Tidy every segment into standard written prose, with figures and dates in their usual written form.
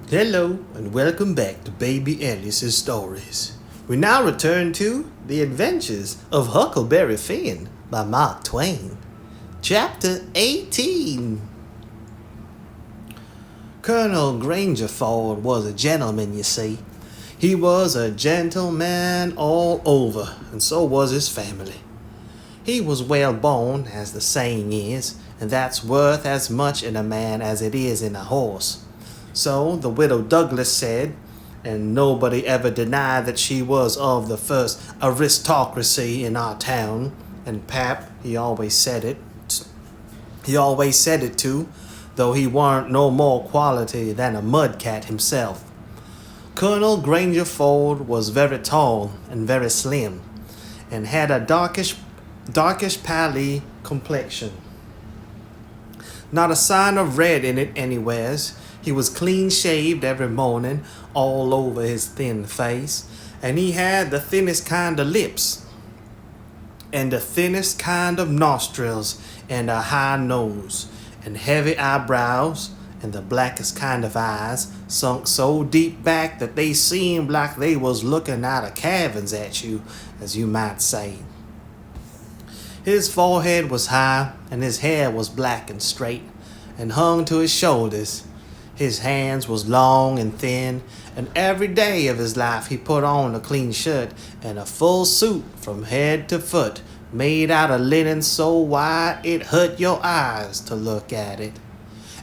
Hello and welcome back to Baby Alice's Stories. We now return to The Adventures of Huckleberry Finn by Mark Twain. Chapter 18. Colonel Grangerford was a gentleman, you see. He was a gentleman all over, and so was his family. He was well born, as the saying is, and that's worth as much in a man as it is in a horse. So the widow Douglas said, and nobody ever denied that she was of the first aristocracy in our town, and Pap, he always said it. He always said it too, though he warn't no more quality than a mudcat himself. Colonel Grangerford was very tall and very slim, and had a darkish pally complexion. Not a sign of red in it anywheres. He was clean shaved every morning, all over his thin face, and he had the thinnest kind of lips, and the thinnest kind of nostrils, and a high nose, and heavy eyebrows, and the blackest kind of eyes, sunk so deep back that they seemed like they was looking out of caverns at you, as you might say. His forehead was high, and his hair was black and straight, and hung to his shoulders. His hands was long and thin, and every day of his life he put on a clean shirt and a full suit from head to foot, made out of linen so white it hurt your eyes to look at it.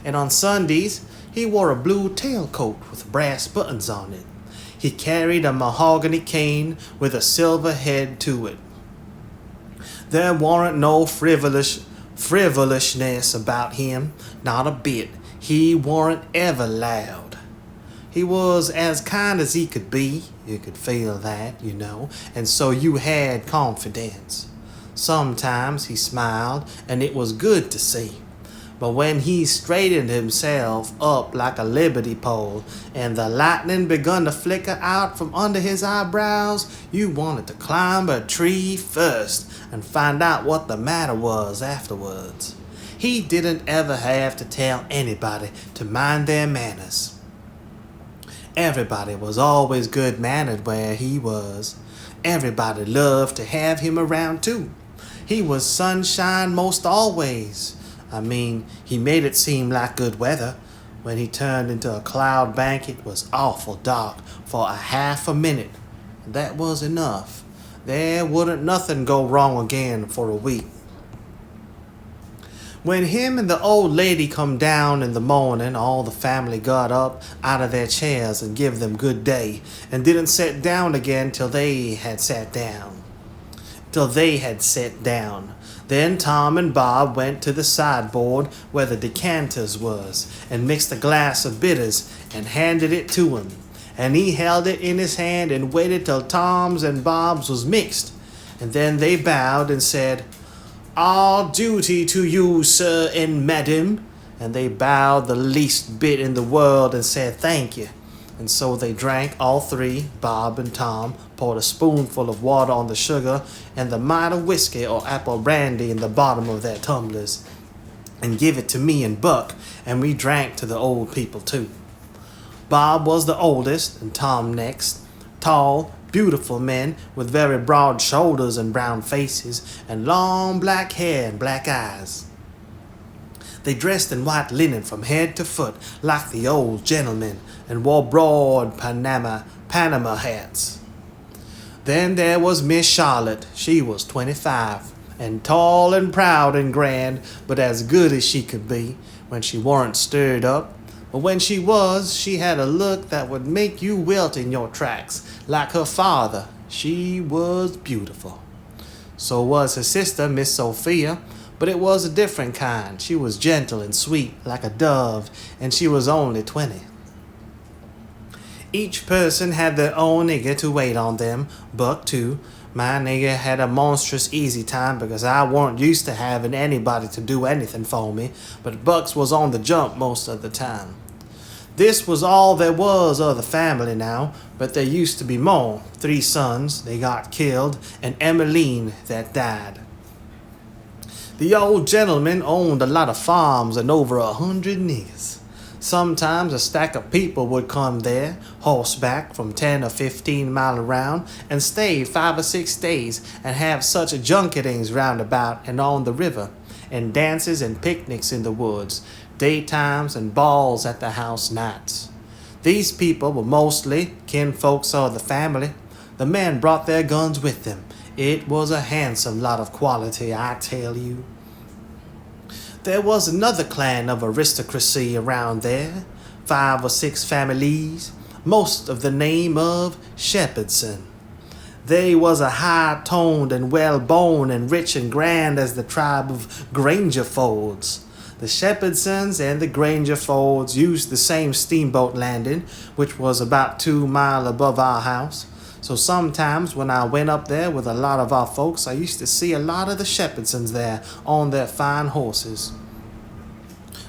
And on Sundays he wore a blue tailcoat with brass buttons on it. He carried a mahogany cane with a silver head to it. There warn't no frivolousness about him, not a bit. He warn't ever loud. He was as kind as he could be. You could feel that, and so you had confidence. Sometimes he smiled, and it was good to see. But when he straightened himself up like a liberty pole, and the lightning begun to flicker out from under his eyebrows, you wanted to climb a tree first and find out what the matter was afterwards. He didn't ever have to tell anybody to mind their manners. Everybody was always good-mannered where he was. Everybody loved to have him around too. He was sunshine most always. He made it seem like good weather. When he turned into a cloud bank, it was awful dark for a half a minute. That was enough. There wouldn't nothing go wrong again for a week. When him and the old lady come down in the morning, all the family got up out of their chairs and give them good day, and didn't sit down again till they had sat down. Then Tom and Bob went to the sideboard where the decanters was, and mixed a glass of bitters, and handed it to him. And he held it in his hand and waited till Tom's and Bob's was mixed. And then they bowed and said, "All duty to you, sir and madam." And they bowed the least bit in the world and said thank you. And so they drank, all three, Bob and Tom, poured a spoonful of water on the sugar and the mite of whiskey or apple brandy in the bottom of their tumblers, and give it to me and Buck, and we drank to the old people too. Bob was the oldest, and Tom next. Tall, beautiful men with very broad shoulders and brown faces, and long black hair and black eyes. They dressed in white linen from head to foot like the old gentlemen, and wore broad Panama hats. Then there was Miss Charlotte. She was 25, and tall and proud and grand, but as good as she could be when she warn't stirred up. But when she was, she had a look that would make you wilt in your tracks, like her father. She was beautiful. So was her sister, Miss Sophia, but it was a different kind. She was gentle and sweet, like a dove, and she was only 20. Each person had their own nigger to wait on them. Buck, too. My nigger had a monstrous easy time because I weren't used to having anybody to do anything for me, but Buck's was on the jump most of the time. This was all there was of the family now, but there used to be more. 3 sons, they got killed, and Emmeline that died. The old gentleman owned a lot of farms and over 100 niggers. Sometimes a stack of people would come there, horseback, from 10 or 15 miles around, and stay 5 or 6 days, and have such junketings round about and on the river, and dances and picnics in the woods, daytimes and balls at the house nights. These people were mostly kinfolks of the family. The men brought their guns with them. It was a handsome lot of quality, I tell you. There was another clan of aristocracy around there, 5 or 6 families, most of the name of Shepherdson. They was a high-toned and well-born and rich and grand as the tribe of Grangerfords. The Shepherdsons and the Grangerfords used the same steamboat landing, which was about 2 miles above our house. So sometimes when I went up there with a lot of our folks, I used to see a lot of the Shepherdsons there on their fine horses.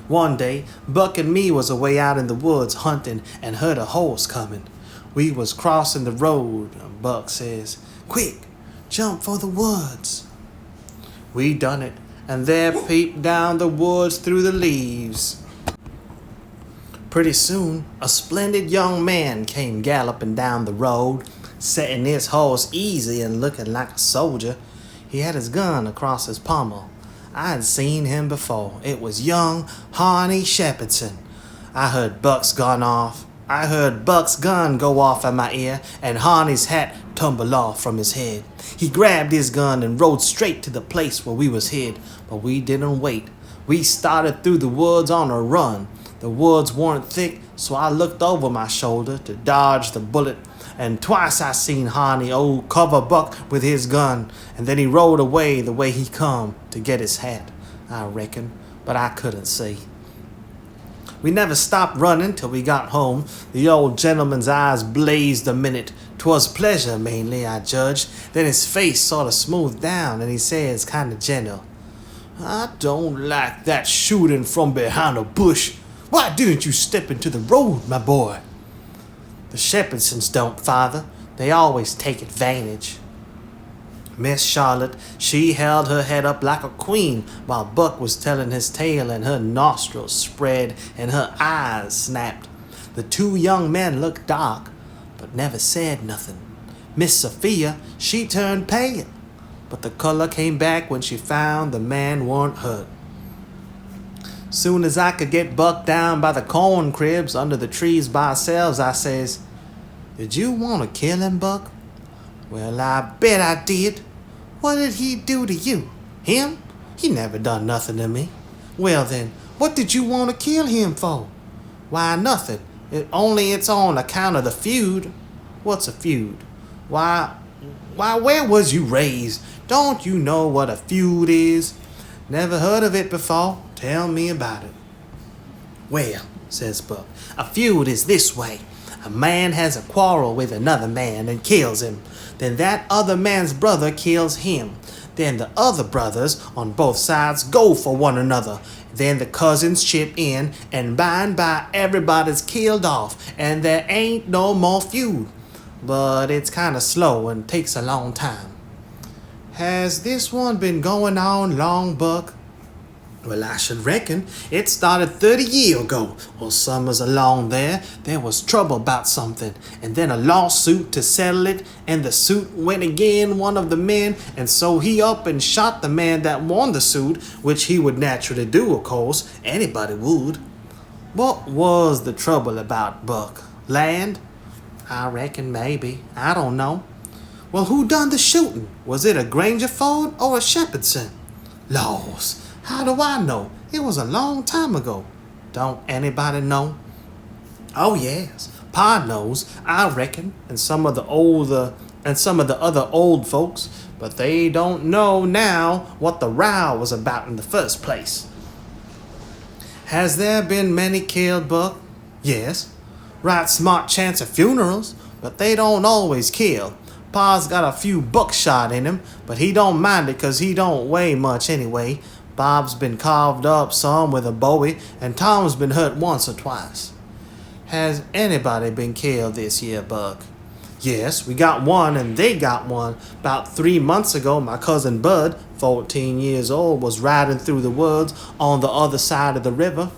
One day, Buck and me was away out in the woods hunting and heard a horse coming. We was crossing the road, and Buck says, "Quick, jump for the woods." We done it, and there peeped down the woods through the leaves. Pretty soon, a splendid young man came galloping down the road, setting his horse easy and looking like a soldier. He had his gun across his pommel. I had seen him before. It was young Harney Shepherdson. I heard Buck's gun go off at my ear, and Harney's hat tumble off from his head. He grabbed his gun and rode straight to the place where we was hid, but we didn't wait. We started through the woods on a run. The woods weren't thick, so I looked over my shoulder to dodge the bullet, and twice I seen Harney cover Buck with his gun, and then he rode away the way he come to get his hat, I reckon, but I couldn't see. We never stopped running till we got home. The old gentleman's eyes blazed a minute. 'Twas pleasure mainly, I judged. Then his face sort of smoothed down, and he says kind of gentle, "I don't like that shooting from behind a bush. Why didn't you step into the road, my boy?" "The Shepherdsons don't, father. They always take advantage." Miss Charlotte, she held her head up like a queen while Buck was telling his tale, and her nostrils spread and her eyes snapped. The 2 young men looked dark, but never said nothing. Miss Sophia, she turned pale, but the color came back when she found the man weren't hurt. Soon as I could get Buck down by the corn cribs under the trees by ourselves, I says, "Did you want to kill him, Buck?" "Well, I bet I did." "What did he do to you?" "Him? He never done nothing to me." "Well then, what did you want to kill him for?" "Why, nothing. It's on account of the feud." "What's a feud?" Why, where was you raised? Don't you know what a feud is?" "Never heard of it before. Tell me about it." "Well," says Buck, "a feud is this way. A man has a quarrel with another man and kills him. Then that other man's brother kills him. Then the other brothers on both sides go for one another. Then the cousins chip in, and by and by everybody's killed off, and there ain't no more feud. But it's kind of slow and takes a long time." "Has this one been going on long, Buck?" "Well, I should reckon it started 30 years ago, or summers along there. There was trouble about something, and then a lawsuit to settle it, and the suit went agin one of the men, and so he up and shot the man that won the suit, which he would naturally do, of course. Anybody would." "What was the trouble about, Buck? Land?" "I reckon maybe. I don't know." "Well, who done the shooting? Was it a Grangerford or a Shepherdson?" "Laws, how do I know? It was a long time ago." "Don't anybody know?" "Oh yes, Pa knows, I reckon, and some of the other old folks, but they don't know now what the row was about in the first place." "Has there been many killed, Buck?" "Yes. Right smart chance of funerals, but they don't always kill. Pa's got a few buckshot in him, but he don't mind it 'cause he don't weigh much anyway. Bob's been carved up some with a bowie, and Tom's been hurt once or twice." "Has anybody been killed this year, Buck?" "Yes, we got one, and they got one. About 3 months ago, my cousin Bud, 14 years old, was riding through the woods on the other side of the river.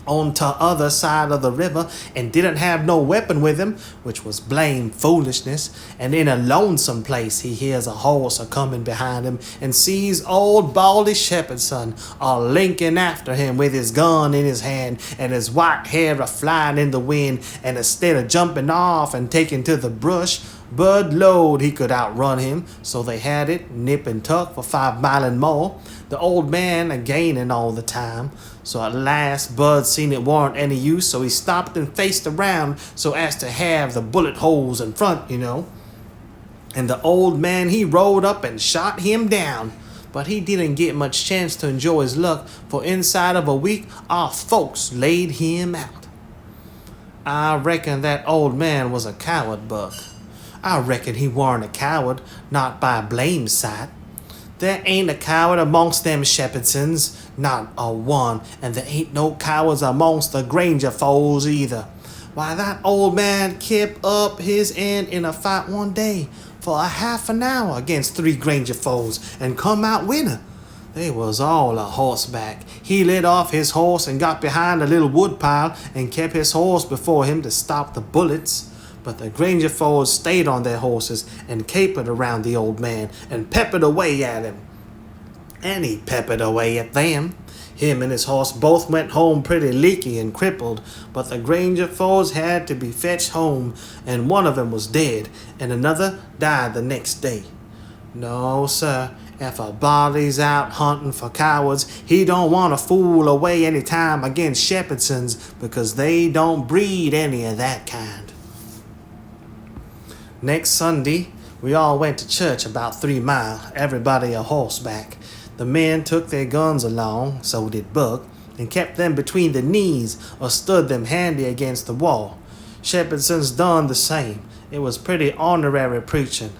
on to other side of the river and didn't have no weapon with him, which was blame foolishness. And in a lonesome place he hears a horse a coming behind him and sees old Baldy Shepherd's son a linking after him with his gun in his hand and his white hair a flying in the wind. And instead of jumping off and taking to the brush, Bud Lode he could outrun him, so they had it nip and tuck for 5 mile and more, the old man a gaining all the time. So at last Bud seen it warn't any use, so he stopped and faced around so as to have the bullet holes in front, And the old man he rode up and shot him down. But he didn't get much chance to enjoy his luck, for inside of a week our folks laid him out. I reckon that old man was a coward, Buck. I reckon he warn't a coward, not by a blame sight. There ain't a coward amongst them Shepherdsons, not a one, and there ain't no cowards amongst the Granger foes either. Why, that old man kept up his end in a fight one day for a half an hour against 3 Granger foes and come out winner. They was all a horseback. He lit off his horse and got behind a little woodpile and kept his horse before him to stop the bullets. But the Granger foes stayed on their horses and capered around the old man and peppered away at him. And he peppered away at them. Him and his horse both went home pretty leaky and crippled, but the Granger foes had to be fetched home, and one of them was dead, and another died the next day. No, sir, if a body's out hunting for cowards, he don't want to fool away any time against Shepherdsons, because they don't breed any of that kind. Next Sunday, we all went to church about 3 mile, everybody a horseback. The men took their guns along, so did Buck, and kept them between the knees or stood them handy against the wall. Shepherdsons done the same. It was pretty honorary preaching,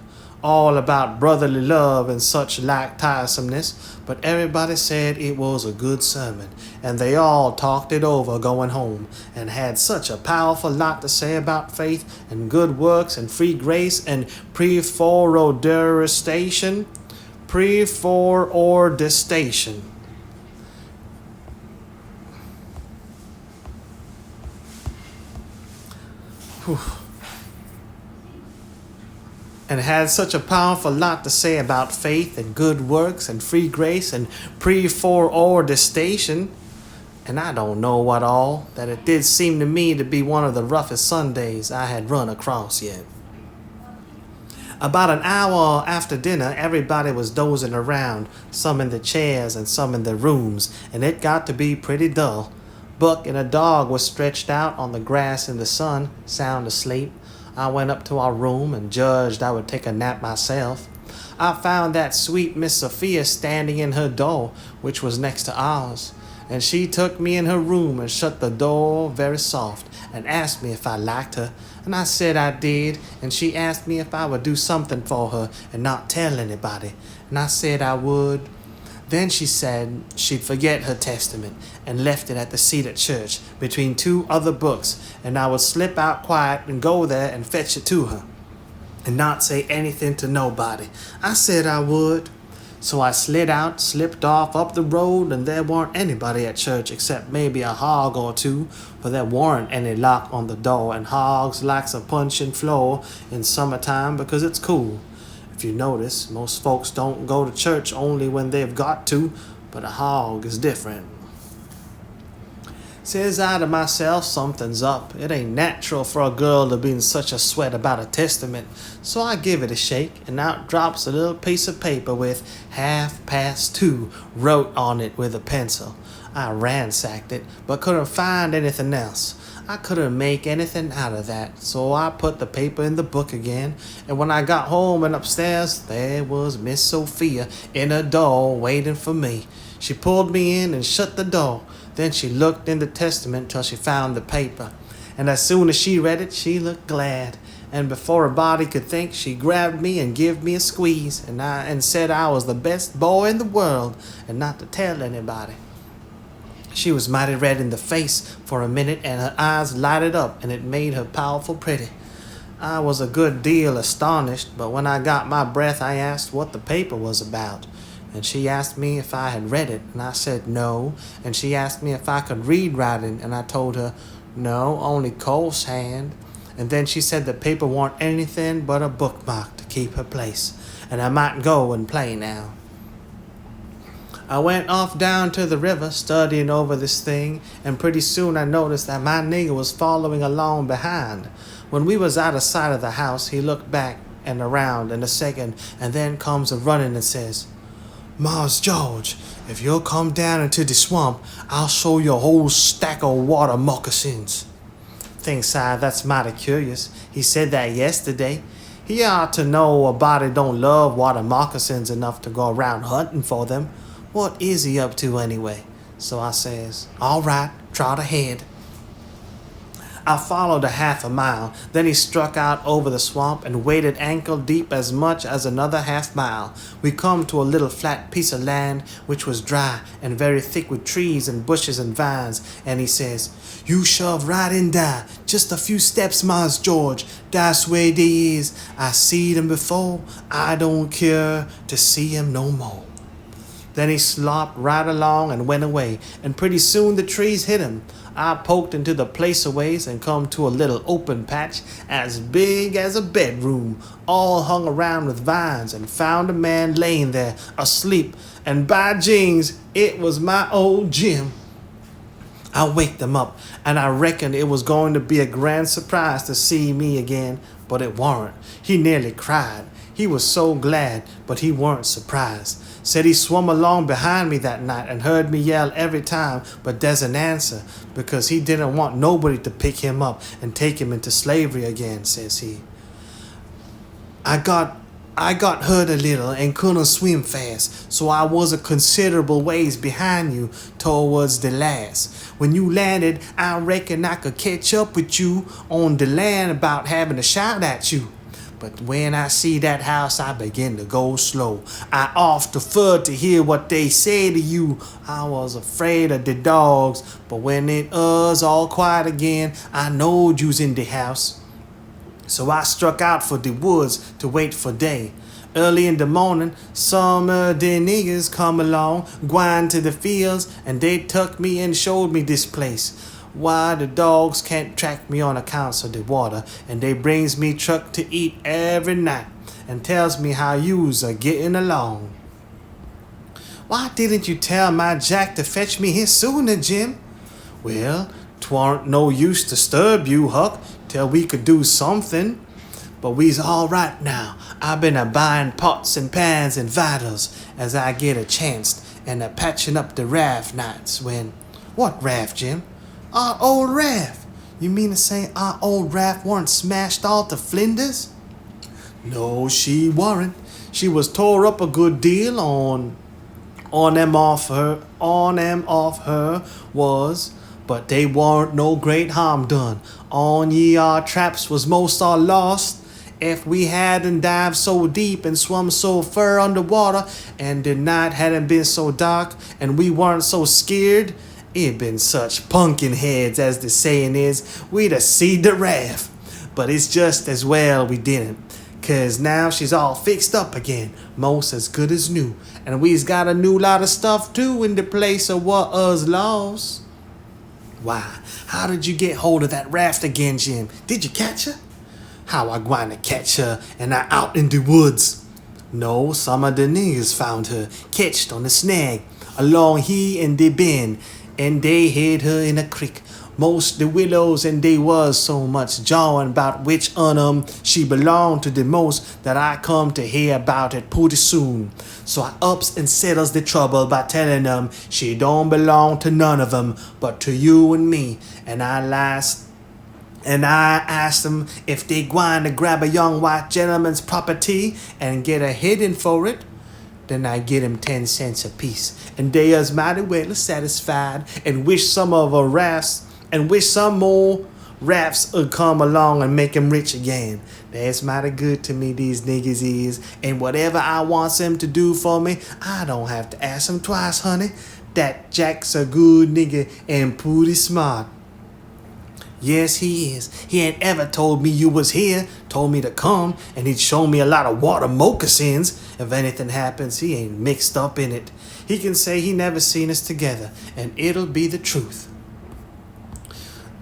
all about brotherly love and such like tiresomeness, but everybody said it was a good sermon, and they all talked it over going home, and had such a powerful lot to say about faith and good works and free grace and pre-forodestation. And had such a powerful lot to say about faith and good works and free grace and pre-forodestation, and I don't know what all, that it did seem to me to be one of the roughest Sundays I had run across yet. About an hour after dinner, everybody was dozing around, some in the chairs and some in their rooms, and it got to be pretty dull. Buck and a dog was stretched out on the grass in the sun, sound asleep. I went up to our room and judged I would take a nap myself. I found that sweet Miss Sophia standing in her door, which was next to ours, and she took me in her room and shut the door very soft and asked me if I liked her, and I said I did, and she asked me if I would do something for her and not tell anybody, and I said I would. Then she said she'd forget her testament and left it at the seat at church between 2 other books, and I would slip out quiet and go there and fetch it to her and not say anything to nobody. I said I would. So I slid out, slipped off up the road, and there weren't anybody at church except maybe a hog or 2, for there weren't any lock on the door, and hogs likes a punching floor in summertime because it's cool. If you notice, most folks don't go to church only when they've got to, but a hog is different. Says I to myself, something's up. It ain't natural for a girl to be in such a sweat about a testament. So I give it a shake, and out drops a little piece of paper with 2:30 wrote on it with a pencil. I ransacked it, but couldn't find anything else. I couldn't make anything out of that, so I put the paper in the book again, and when I got home and upstairs, there was Miss Sophia in her door waiting for me. She pulled me in and shut the door. Then she looked in the testament till she found the paper, and as soon as she read it, she looked glad, and before a body could think, she grabbed me and give me a squeeze, and said I was the best boy in the world, and not to tell anybody. She was mighty red in the face for a minute, and her eyes lighted up, and it made her powerful pretty. I was a good deal astonished, but when I got my breath, I asked what the paper was about. And she asked me if I had read it, and I said no. And she asked me if I could read writing, and I told her no, only Cole's hand. And then she said the paper weren't anything but a bookmark to keep her place, and I might go and play now. I went off down to the river studying over this thing, and pretty soon I noticed that my nigger was following along behind. When we was out of sight of the house, he looked back and around in a second, and then comes a running and says, "Mars George, if you'll come down into the swamp, I'll show you a whole stack of water moccasins." Thinks I, that's mighty curious. He said that yesterday. He ought to know a body don't love water moccasins enough to go around hunting for them. What is he up to anyway? So I says, "All right, trot ahead." I followed a half a mile, then he struck out over the swamp and waded ankle deep as much as another half mile. We come to a little flat piece of land which was dry and very thick with trees and bushes and vines, and he says, "You shove right in there, just a few steps, Mars George. That's where they is. I seed him before. I don't care to see him no more." Then he slopped right along and went away, and pretty soon the trees hit him. I poked into the place a ways and come to a little open patch as big as a bedroom, all hung around with vines, and found a man laying there asleep, and by jings, it was my old Jim. I waked him up, and I reckoned it was going to be a grand surprise to see me again, but it warn't. He nearly cried. He was so glad, but he weren't surprised. Said he swum along behind me that night and heard me yell every time, but doesn't answer, because he didn't want nobody to pick him up and take him into slavery again, says he. I got hurt a little and couldn't swim fast, so I was a considerable ways behind you towards the last. When you landed, I reckon I could catch up with you on the land about having a shout at you. But when I see that house, I begin to go slow. I off deferred to hear what they say to you. I was afraid of the dogs, but when it was all quiet again, I knowed you's in the house. So I struck out for the woods to wait for day. Early in the morning, some of the niggers come along, gwine to the fields, and they took me and showed me this place. Why, the dogs can't track me on account of the water, and they brings me truck to eat every night, and tells me how yous are getting along. Why didn't you tell my Jack to fetch me here sooner, Jim? Well, 'twarn't no use to disturb you, Huck, till we could do something. But we's all right now. I've been a-buying pots and pans and vitals as I get a chance, and a-patching up the raft nights when... What raft, Jim? Our old raft. You mean to say our old raft weren't smashed all to flinders? No, she weren't. She was tore up a good deal on them off her was, but they weren't no great harm done. On ye our traps was most all lost. If we hadn't dived so deep and swum so far underwater, and the night hadn't been so dark, and we weren't so scared, it'd been such punkin heads, as the saying is, we'd have seed the raft. But it's just as well we didn't, 'cause now she's all fixed up again, most as good as new, and we's got a new lot of stuff too in the place of what us lost. Why, how did you get hold of that raft again, Jim? Did you catch her? How I gwine to catch her and I out in the woods? No, some of the niggers found her, catched on a snag, along here in the bend, and they hid her in a creek. Most the willows, and they was so much jawing about which she belonged to the most, that I come to hear about it pretty soon. So I ups and settles the trouble by telling them she don't belong to none of them, but to you and me. And I asked them if they gwine to grab a young white gentleman's property and get a hidden for it. Then I get 'em 10 cents apiece, and they is mighty well satisfied, and wish some more rafts would come along and make 'em rich again. That's mighty good to me, these niggas is, and whatever I wants them to do for me, I don't have to ask them twice, honey. That Jack's a good nigga and pretty smart. Yes, he is. He ain't ever told me you was here, told me to come, and he'd show me a lot of water moccasins. If anything happens, he ain't mixed up in it. He can say he never seen us together, and it'll be the truth.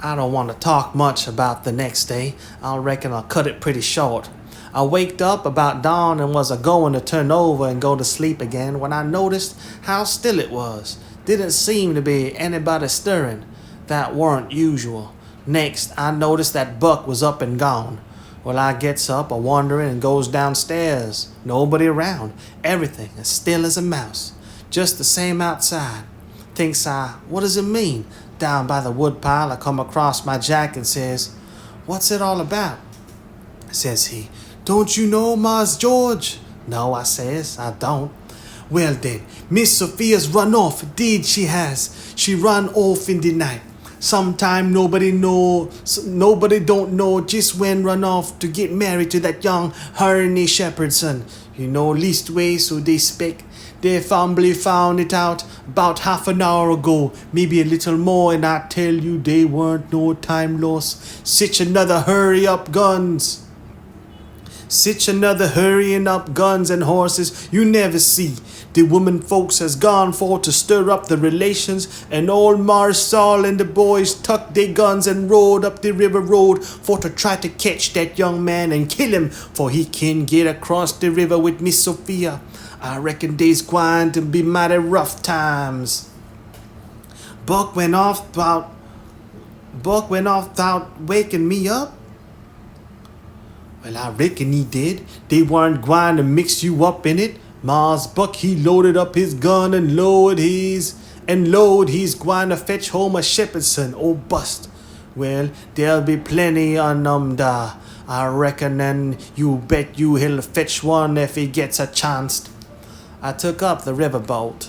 I don't want to talk much about the next day. I reckon I'll cut it pretty short. I waked up about dawn and was a-going to turn over and go to sleep again when I noticed how still it was. Didn't seem to be anybody stirring. That weren't usual. Next, I noticed that Buck was up and gone. Well, I gets up a-wondering and goes downstairs. Nobody around. Everything as still as a mouse. Just the same outside. Thinks I, what does it mean? Down by the woodpile, I come across my Jack and says, "What's it all about?" Says he, "Don't you know, Mars George?" "No," I says, "I don't." "Well then, Miss Sophia's run off, deed she has. She run off in the night. Sometime nobody don't know just when run off to get married to that young Herney Shepherdson. You know, leastways, so they spec. They family found it out about half an hour ago, maybe a little more, and I tell you, they weren't no time loss. Sich another hurrying up guns and horses you never see. The woman folks has gone for to stir up the relations, and old Mars Saul and the boys tucked their guns and rode up the river road for to try to catch that young man and kill him, for he can get across the river with Miss Sophia. I reckon they's going to be mighty rough times." Buck went off without waking me up. Well, I reckon he did. They weren't going to mix you up in it. Mars Buck, he loaded up his gun and he's going to fetch home a Shepherdson, old bust. Well, there'll be plenty on da. I reckon, and you bet you he'll fetch one if he gets a chance. I took up the river road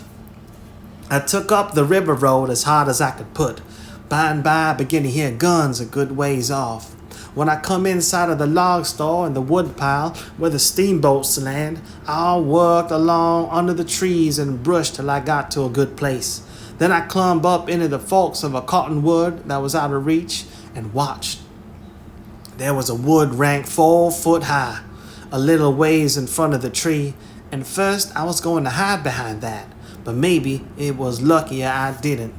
as hard as I could put. By and by, I began to hear guns a good ways off. When I come inside of the log store and the wood pile where the steamboats land, I worked along under the trees and brush till I got to a good place. Then I climbed up into the forks of a cottonwood that was out of reach and watched. There was a wood rank 4 foot high, a little ways in front of the tree, and first I was going to hide behind that, but maybe it was luckier I didn't.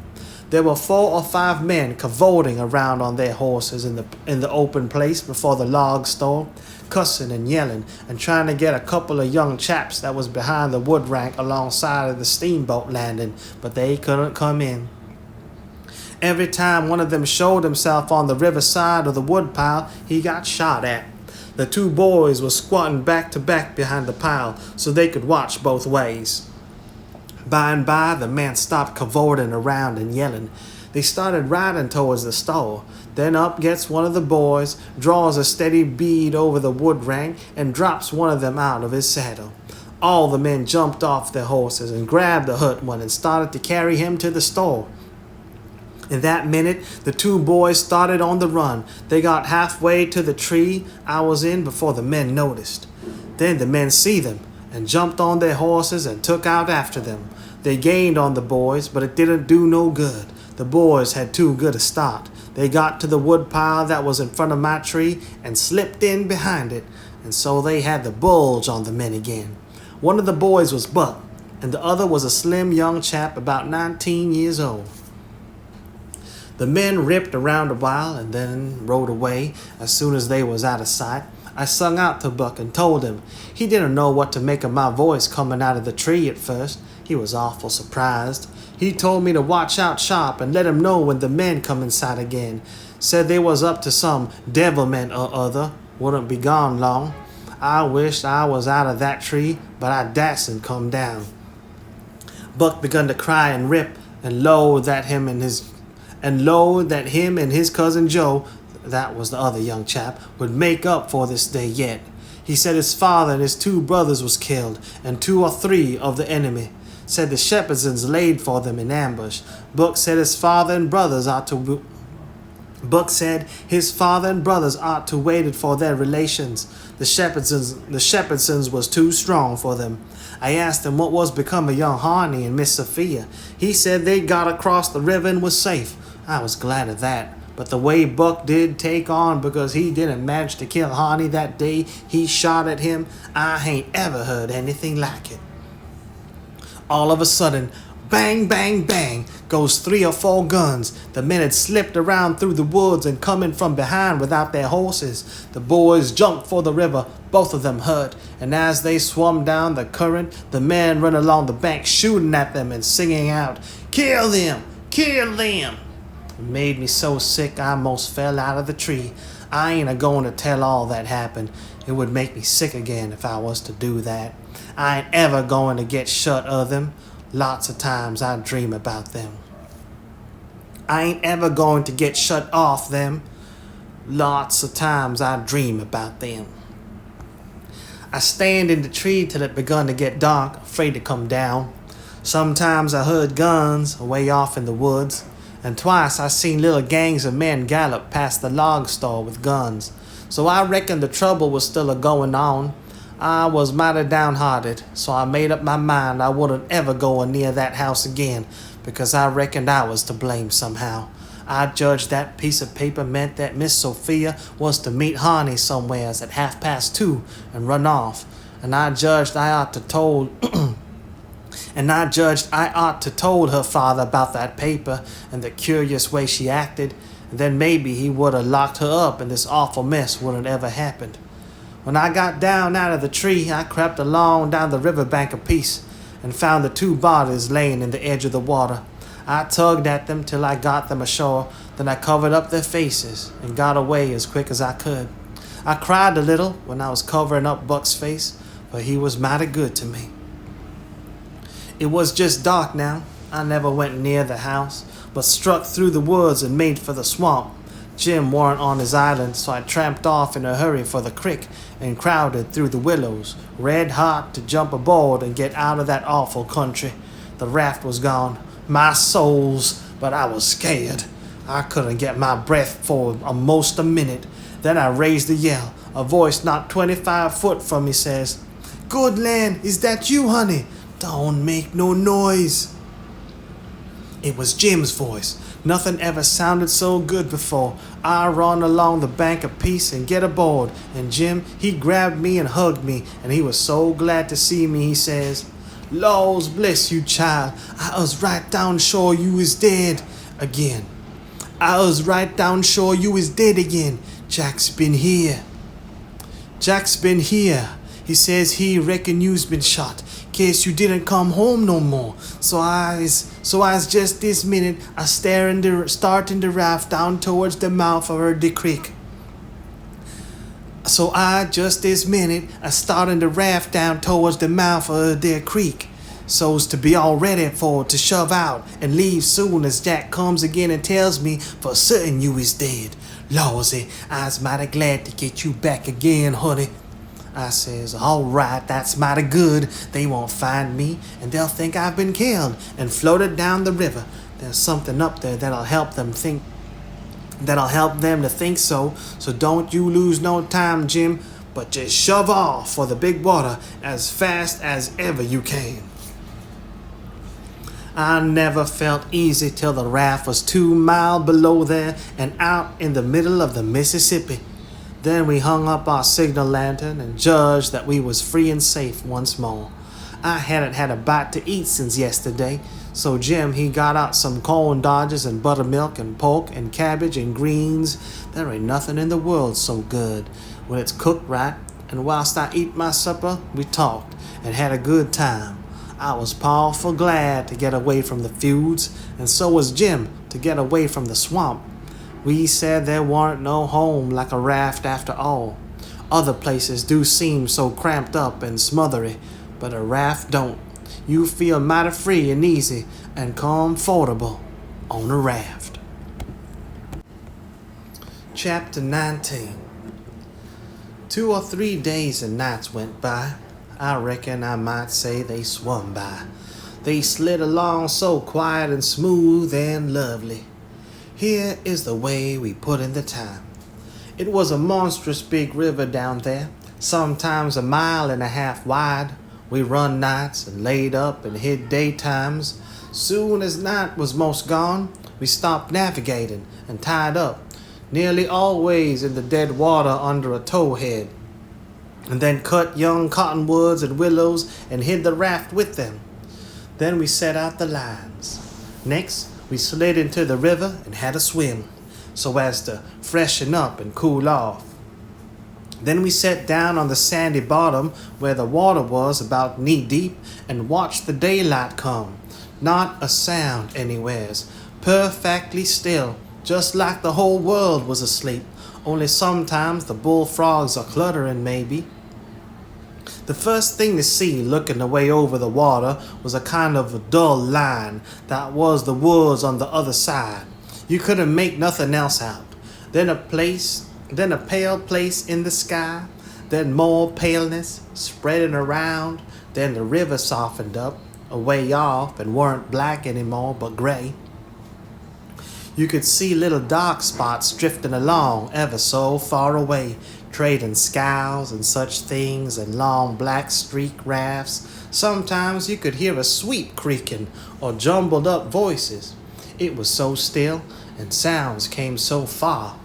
There were 4 or 5 men cavorting around on their horses in the open place before the log store, cussing and yelling and trying to get a couple of young chaps that was behind the wood rank alongside of the steamboat landing, but they couldn't come in. Every time one of them showed himself on the riverside of the woodpile, he got shot at. The 2 boys were squatting back to back behind the pile so they could watch both ways. By and by, the men stopped cavorting around and yelling. They started riding towards the store. Then up gets one of the boys, draws a steady bead over the wood rank, and drops one of them out of his saddle. All the men jumped off their horses and grabbed the hurt one and started to carry him to the store. In that minute, the 2 boys started on the run. They got halfway to the tree I was in before the men noticed. Then the men see them and jumped on their horses and took out after them. They gained on the boys, but it didn't do no good. The boys had too good a start. They got to the woodpile that was in front of my tree and slipped in behind it, and so they had the bulge on the men again. One of the boys was Buck, and the other was a slim young chap about 19 years old. The men ripped around a while and then rode away as soon as they was out of sight. I sung out to Buck and told him. He didn't know what to make of my voice coming out of the tree at first. He was awful surprised. He told me to watch out sharp and let him know when the men come inside again. Said they was up to some devilment or other. Wouldn't be gone long. I wished I was out of that tree, but I dasn't come down. Buck begun to cry and rip, and lo that him and his cousin Joe, that was the other young chap, would make up for this day yet. He said his father and his 2 brothers was killed, and 2 or 3 of the enemy. Said the Shepherdsons laid for them in ambush. Buck said his father and brothers ought to waited for their relations. The Shepherdsons was too strong for them. I asked him what was become of young Harney and Miss Sophia. He said they got across the river and was safe. I was glad of that. But the way Buck did take on because he didn't manage to kill Honey that day he shot at him, I ain't ever heard anything like it. All of a sudden, bang, bang, bang, goes 3 or 4 guns. The men had slipped around through the woods and come in from behind without their horses. The boys jumped for the river, both of them hurt, and as they swum down the current, the men run along the bank shooting at them and singing out, "Kill them! Kill them!" It made me so sick I almost fell out of the tree. I ain't a-going to tell all that happened. It would make me sick again if I was to do that. I ain't ever going to get shut of them. Lots of times I dream about them. I ain't ever going to get shut off them. Lots of times I dream about them. I stand in the tree till it begun to get dark, afraid to come down. Sometimes I heard guns away off in the woods, and twice I seen little gangs of men gallop past the log store with guns. So I reckon the trouble was still a-going on. I was mighty downhearted, so I made up my mind I wouldn't ever go near that house again, because I reckoned I was to blame somehow. I judged that piece of paper meant that Miss Sophia was to meet Honey somewheres at 2:30 and run off, and I judged I ought to told her father about that paper and the curious way she acted, and then maybe he would have locked her up and this awful mess wouldn't ever happened. When I got down out of the tree, I crept along down the riverbank a piece and found the 2 bodies laying in the edge of the water. I tugged at them till I got them ashore, then I covered up their faces and got away as quick as I could. I cried a little when I was covering up Buck's face, for he was mighty good to me. It was just dark now. I never went near the house, but struck through the woods and made for the swamp. Jim warn't on his island, so I tramped off in a hurry for the creek and crowded through the willows, red hot to jump aboard and get out of that awful country. The raft was gone. My souls, but I was scared. I couldn't get my breath for almost a minute. Then I raised a yell. A voice not 25 foot from me says, "Good land, is that you, honey? Don't make no noise." It was Jim's voice. Nothing ever sounded so good before. I run along the bank a piece and get aboard, and Jim, he grabbed me and hugged me, and he was so glad to see me, he says, "Laws bless you, child. I was right down sure you was dead again. I was right down sure you was dead again. Jack's been here. Jack's been here. He says he reckon you's been shot, case you didn't come home no more. So I's just this minute starting the raft down towards the mouth of the creek. So I just this minute starting the raft down towards the mouth of their creek, so's to be all ready for to shove out and leave soon as Jack comes again and tells me for certain you is dead. Lawsy, I's mighty glad to get you back again, honey." I says, "All right, that's mighty good. They won't find me, and they'll think I've been killed and floated down the river. There's something up there that'll help them to think so. So don't you lose no time, Jim, but just shove off for the big water as fast as ever you can." I never felt easy till the raft was 2 miles below there and out in the middle of the Mississippi. Then we hung up our signal lantern and judged that we was free and safe once more. I hadn't had a bite to eat since yesterday, so Jim, he got out some corn dodgers and buttermilk and pork and cabbage and greens. There ain't nothing in the world so good when it's cooked right, and whilst I eat my supper, we talked and had a good time. I was powerful glad to get away from the feuds, and so was Jim to get away from the swamp. We said there warn't no home like a raft after all. Other places do seem so cramped up and smothery, but a raft don't. You feel mighty free and easy and comfortable on a raft. Chapter 19. 2 or 3 days and nights went by. I reckon I might say they swum by. They slid along so quiet and smooth and lovely. Here is the way we put in the time. It was a monstrous big river down there, sometimes 1.5 miles wide. We run nights and laid up and hid daytimes. Soon as night was most gone, we stopped navigating and tied up, nearly always in the dead water under a towhead, and then cut young cottonwoods and willows and hid the raft with them. Then we set out the lines. Next, we slid into the river and had a swim, so as to freshen up and cool off. Then we sat down on the sandy bottom where the water was about knee-deep and watched the daylight come. Not a sound anywheres, perfectly still, just like the whole world was asleep, only sometimes the bullfrogs are cluttering maybe. The first thing to see looking away over the water was a kind of a dull line that was the woods on the other side. You couldn't make nothing else out. Then a pale place in the sky, then more paleness spreading around, then the river softened up, a way off and weren't black anymore but gray. You could see little dark spots drifting along ever so far away, trading scows and such things and long black streak rafts. Sometimes you could hear a sweep creaking or jumbled up voices. It was so still and sounds came so far.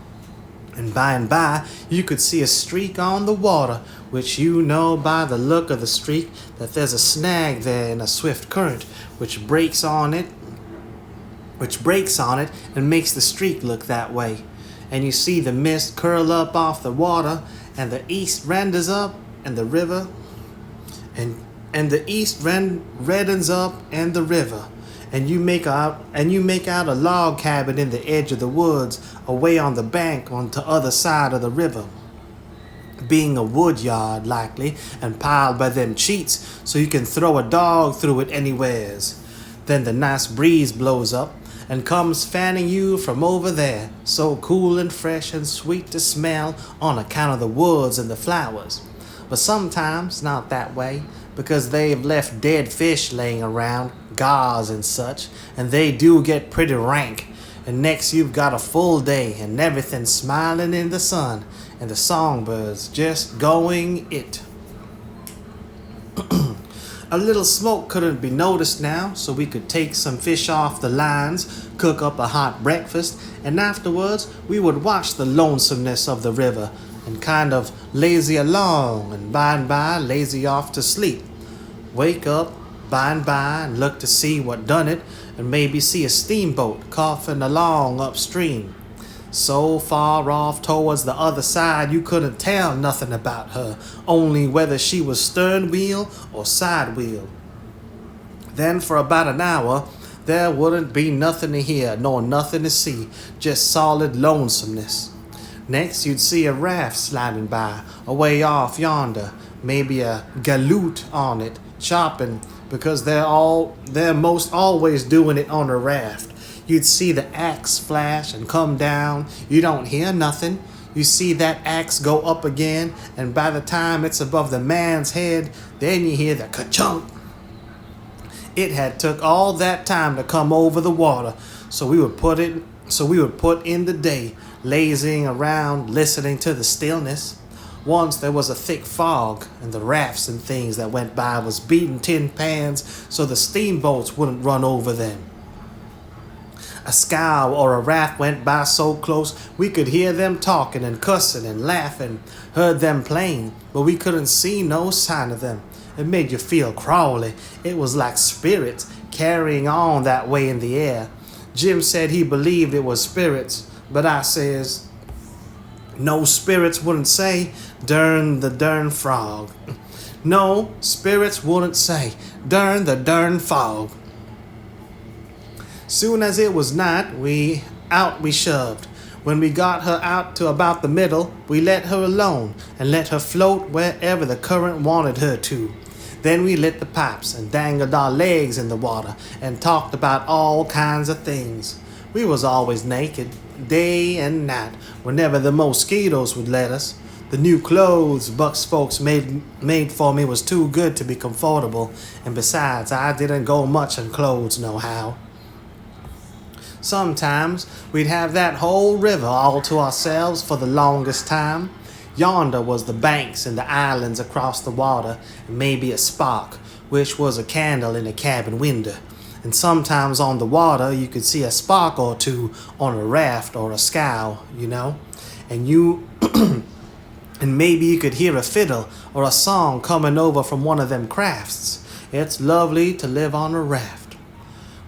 And by you could see a streak on the water, which you know by the look of the streak that there's a snag there in a swift current which breaks on it and makes the streak look that way. And you see the mist curl up off the water, and the east renders up, and the river, and the east reddens up, and the river, and you make out a log cabin in the edge of the woods, away on the bank on the other side of the river, being a wood yard likely, and piled by them cheats, so you can throw a dog through it anywheres. Then the nice breeze blows up and comes fanning you from over there, so cool and fresh and sweet to smell on account of the woods and the flowers. But sometimes not that way, because they've left dead fish laying around, gauze and such, and they do get pretty rank. And next you've got a full day and everything smiling in the sun, and the songbirds just going it. A little smoke couldn't be noticed now, so we could take some fish off the lines, cook up a hot breakfast, and afterwards we would watch the lonesomeness of the river and kind of lazy along, and by and by lazy off to sleep. Wake up by and look to see what done it, and maybe see a steamboat coughing along upstream. So far off towards the other side you couldn't tell nothing about her, only whether she was stern wheel or side wheel. Then for about an hour there wouldn't be nothing to hear nor nothing to see, just solid lonesomeness. Next you'd see a raft sliding by, away off yonder, maybe a galoot on it, chopping, because they're most always doing it on a raft. You'd see the axe flash and come down. You don't hear nothing. You see that axe go up again, and by the time it's above the man's head, then you hear the ka-chunk. It had took all that time to come over the water, so we would put in the day, lazying around, listening to the stillness. Once there was a thick fog, and the rafts and things that went by was beating tin pans so the steamboats wouldn't run over them. A scow or a raft went by so close we could hear them talking and cussing and laughing, heard them plain, but we couldn't see no sign of them. It made you feel crawly. It was like spirits carrying on that way in the air. Jim said he believed it was spirits, but I says, no spirits wouldn't say, "Dern the dern frog." No spirits wouldn't say, "Dern the dern fog." Soon as it was night, we shoved. When we got her out to about the middle, we let her alone and let her float wherever the current wanted her to. Then we lit the pipes and dangled our legs in the water and talked about all kinds of things. We was always naked, day and night, whenever the mosquitoes would let us. The new clothes Buck's folks made for me was too good to be comfortable, and besides, I didn't go much in clothes nohow. Sometimes we'd have that whole river all to ourselves for the longest time. Yonder was the banks and the islands across the water, and maybe a spark, which was a candle in a cabin window. And sometimes on the water you could see a spark or two on a raft or a scow, and and maybe you could hear a fiddle or a song coming over from one of them crafts. It's lovely to live on a raft.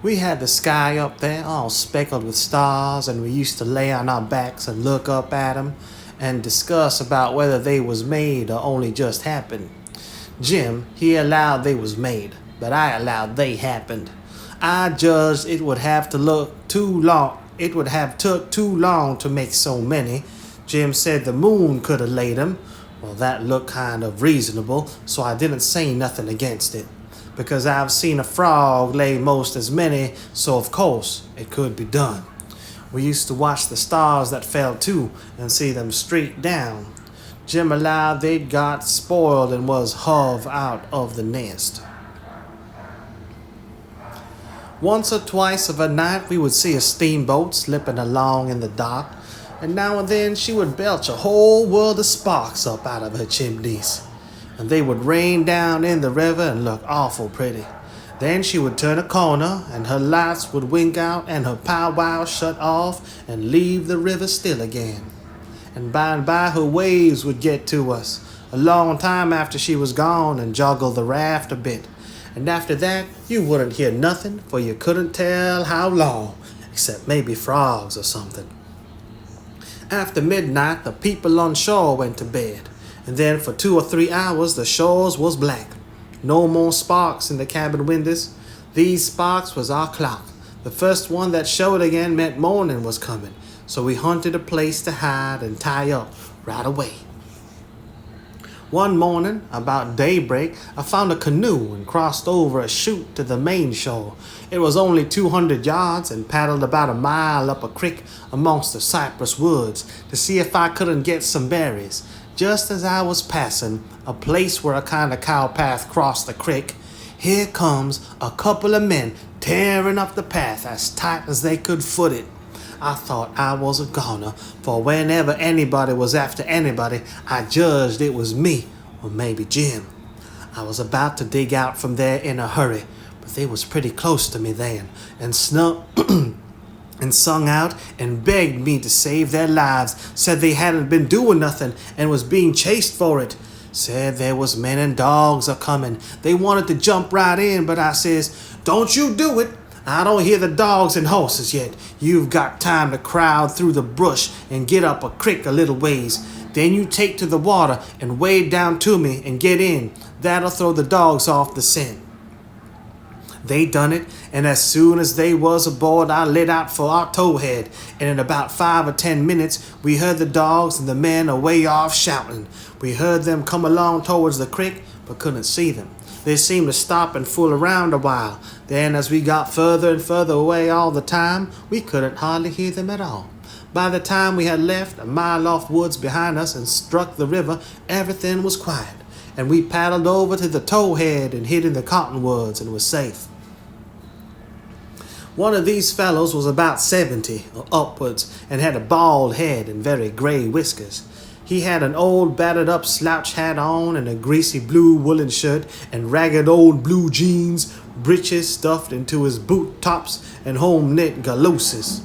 We had the sky up there all speckled with stars, and we used to lay on our backs and look up at 'em and discuss about whether they was made or only just happened. Jim, he allowed they was made, but I allowed they happened. I judged it would have took too long to make so many. Jim said the moon could have laid 'em. Well, that looked kind of reasonable, so I didn't say nothing against it, because I've seen a frog lay most as many, so of course it could be done. We used to watch the stars that fell too and see them straight down. Jim allowed they'd got spoiled and was hove out of the nest. Once or twice of a night we would see a steamboat slipping along in the dark, and now and then she would belch a whole world of sparks up out of her chimneys, and they would rain down in the river and look awful pretty. Then she would turn a corner, and her lights would wink out, and her powwow shut off, and leave the river still again. And by her waves would get to us, a long time after she was gone, and joggle the raft a bit. And after that, you wouldn't hear nothing, for you couldn't tell how long, except maybe frogs or something. After midnight, the people on shore went to bed, and then for 2 or 3 hours the shores was black. No more sparks in the cabin windows. These sparks was our clock. The first one that showed again meant morning was coming, so we hunted a place to hide and tie up right away. One morning, about daybreak, I found a canoe and crossed over a chute to the main shore. It was only 200 yards, and paddled about a mile up a creek amongst the cypress woods to see if I couldn't get some berries. Just as I was passing a place where a kind of cow path crossed the creek, here comes a couple of men tearing up the path as tight as they could foot it. I thought I was a goner, for whenever anybody was after anybody, I judged it was me, or maybe Jim. I was about to dig out from there in a hurry, but they was pretty close to me then, and and sung out and begged me to save their lives, said they hadn't been doing nothing and was being chased for it. Said there was men and dogs a coming. They wanted to jump right in, but I says, "Don't you do it. I don't hear the dogs and horses yet. You've got time to crowd through the brush and get up a creek a little ways. Then you take to the water and wade down to me and get in. That'll throw the dogs off the scent." They done it, and as soon as they was aboard, I lit out for our towhead, and in about 5 or 10 minutes, we heard the dogs and the men away off shouting. We heard them come along towards the creek, but couldn't see them. They seemed to stop and fool around a while. Then, as we got further and further away all the time, we couldn't hardly hear them at all. By the time we had left a mile off woods behind us and struck the river, everything was quiet, and we paddled over to the towhead and hid in the cottonwoods and was safe. One of these fellows was about 70 or upwards and had a bald head and very gray whiskers. He had an old battered up slouch hat on and a greasy blue woolen shirt and ragged old blue jeans, breeches stuffed into his boot tops and home knit galooses.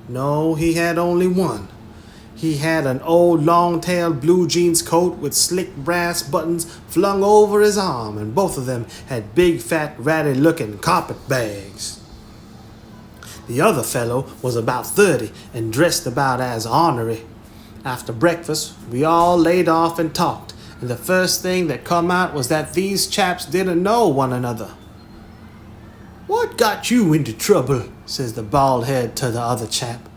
No, he had only one. He had an old long-tailed blue jeans coat with slick brass buttons flung over his arm, and both of them had big fat ratty-looking carpet bags. The other fellow was about 30 and dressed about as ornery. After breakfast, we all laid off and talked, and the first thing that come out was that these chaps didn't know one another. "What got you into trouble?" says the bald head to the other chap.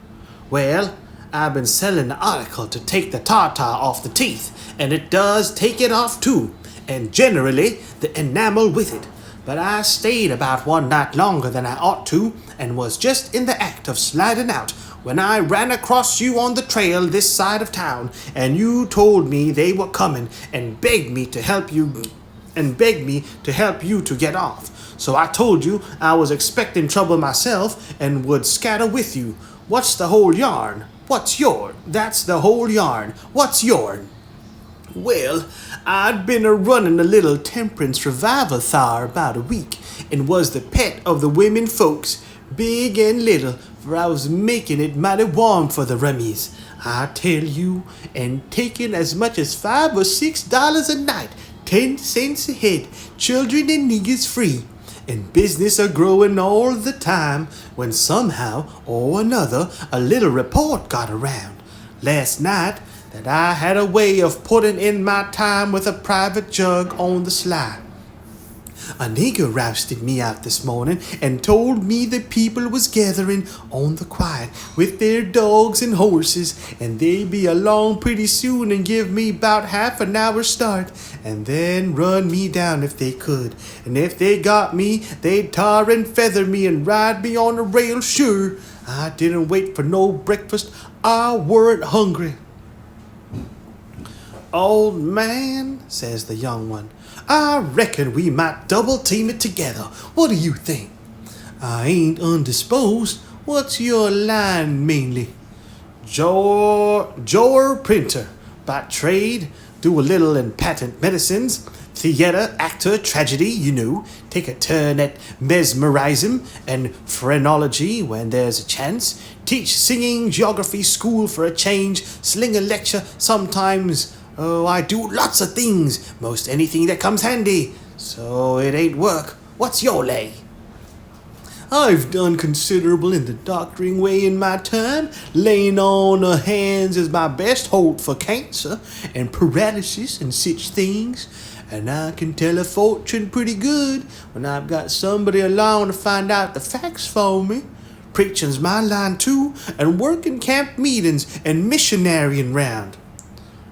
"Well, I've been selling the article to take the tartar off the teeth, and it does take it off too, and generally the enamel with it. But I stayed about one night longer than I ought to, and was just in the act of sliding out when I ran across you on the trail this side of town, and you told me they were coming and begged me to help you to get off. So I told you I was expecting trouble myself and would scatter with you. What's the whole yarn? What's yourn? That's the whole yarn. What's yourn?" Well, I'd been a-running a little temperance revival thar about a week, and was the pet of the women folks, big and little, for I was making it mighty warm for the rummies, I tell you, and taking as much as $5 or $6 a night, 10 cents a head, children and niggers free. And business a growing all the time, when somehow or another a little report got around last night that I had a way of putting in my time with a private jug on the sly. A nigger rousted me out this morning and told me the people was gathering on the quiet with their dogs and horses, and they'd be along pretty soon and give me about half an hour's start, and then run me down if they could. And if they got me, they'd tar and feather me and ride me on the rail sure. I didn't wait for no breakfast. I weren't hungry. Old man, says the young one, I reckon we might double team it together. What do you think? I ain't undisposed. What's your line mainly? Joer printer, by trade. Do a little in patent medicines. Theater, actor, tragedy, you know. Take a turn at mesmerism and phrenology when there's a chance. Teach singing, geography, school for a change. Sling a lecture sometimes. Oh, I do lots of things, most anything that comes handy, so it ain't work. What's your lay? I've done considerable in the doctoring way in my time. Laying on of hands is my best hold for cancer and paralysis and such things. And I can tell a fortune pretty good when I've got somebody along to find out the facts for me. Preaching's my line too, and working camp meetings and missionarying round.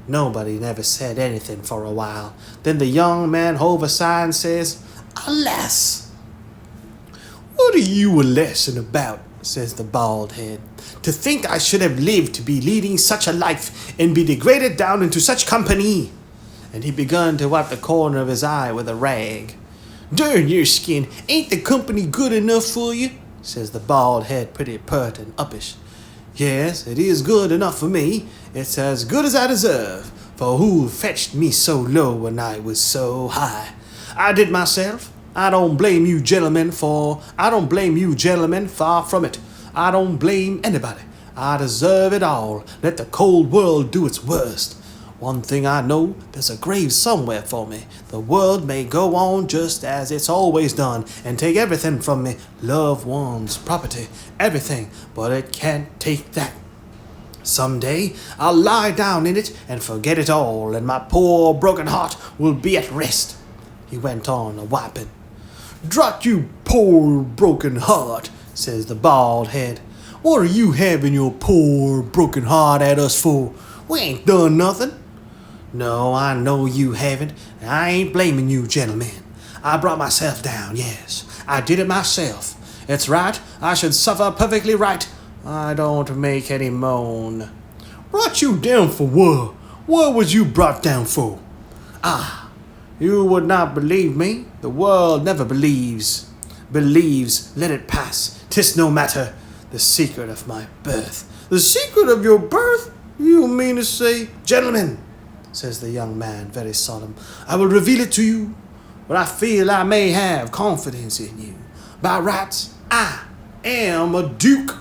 Nobody never said anything for a while. Then the young man hove a sigh and says, Alas! What are you a-lesson about? Says the bald head. To think I should have lived to be leading such a life and be degraded down into such company. And he begun to wipe the corner of his eye with a rag. Darn your skin, ain't the company good enough for you? Says the bald head pretty pert and uppish. Yes, it is good enough for me. It's as good as I deserve, for who fetched me so low when I was so high? I did myself. I don't blame you gentlemen, far from it. I don't blame anybody. I deserve it all. Let the cold world do its worst. One thing I know, there's a grave somewhere for me. The world may go on just as it's always done and take everything from me, loved ones, property, everything, but it can't take that. Someday I'll lie down in it and forget it all, and my poor broken heart will be at rest. He went on a-wiping. Drat you poor broken heart, says the bald head. What are you having your poor broken heart at us for? We ain't done nothing. No, I know you haven't, and I ain't blaming you, gentlemen. I brought myself down, yes. I did it myself. It's right. I should suffer perfectly right. I don't make any moan. Brought you down for what? What was you brought down for? Ah, you would not believe me. The world never believes. Believes, let it pass. 'Tis no matter. The secret of my birth. The secret of your birth? You mean to say, gentlemen, says the young man, very solemn, I will reveal it to you, but I feel I may have confidence in you. By rights, I am a duke.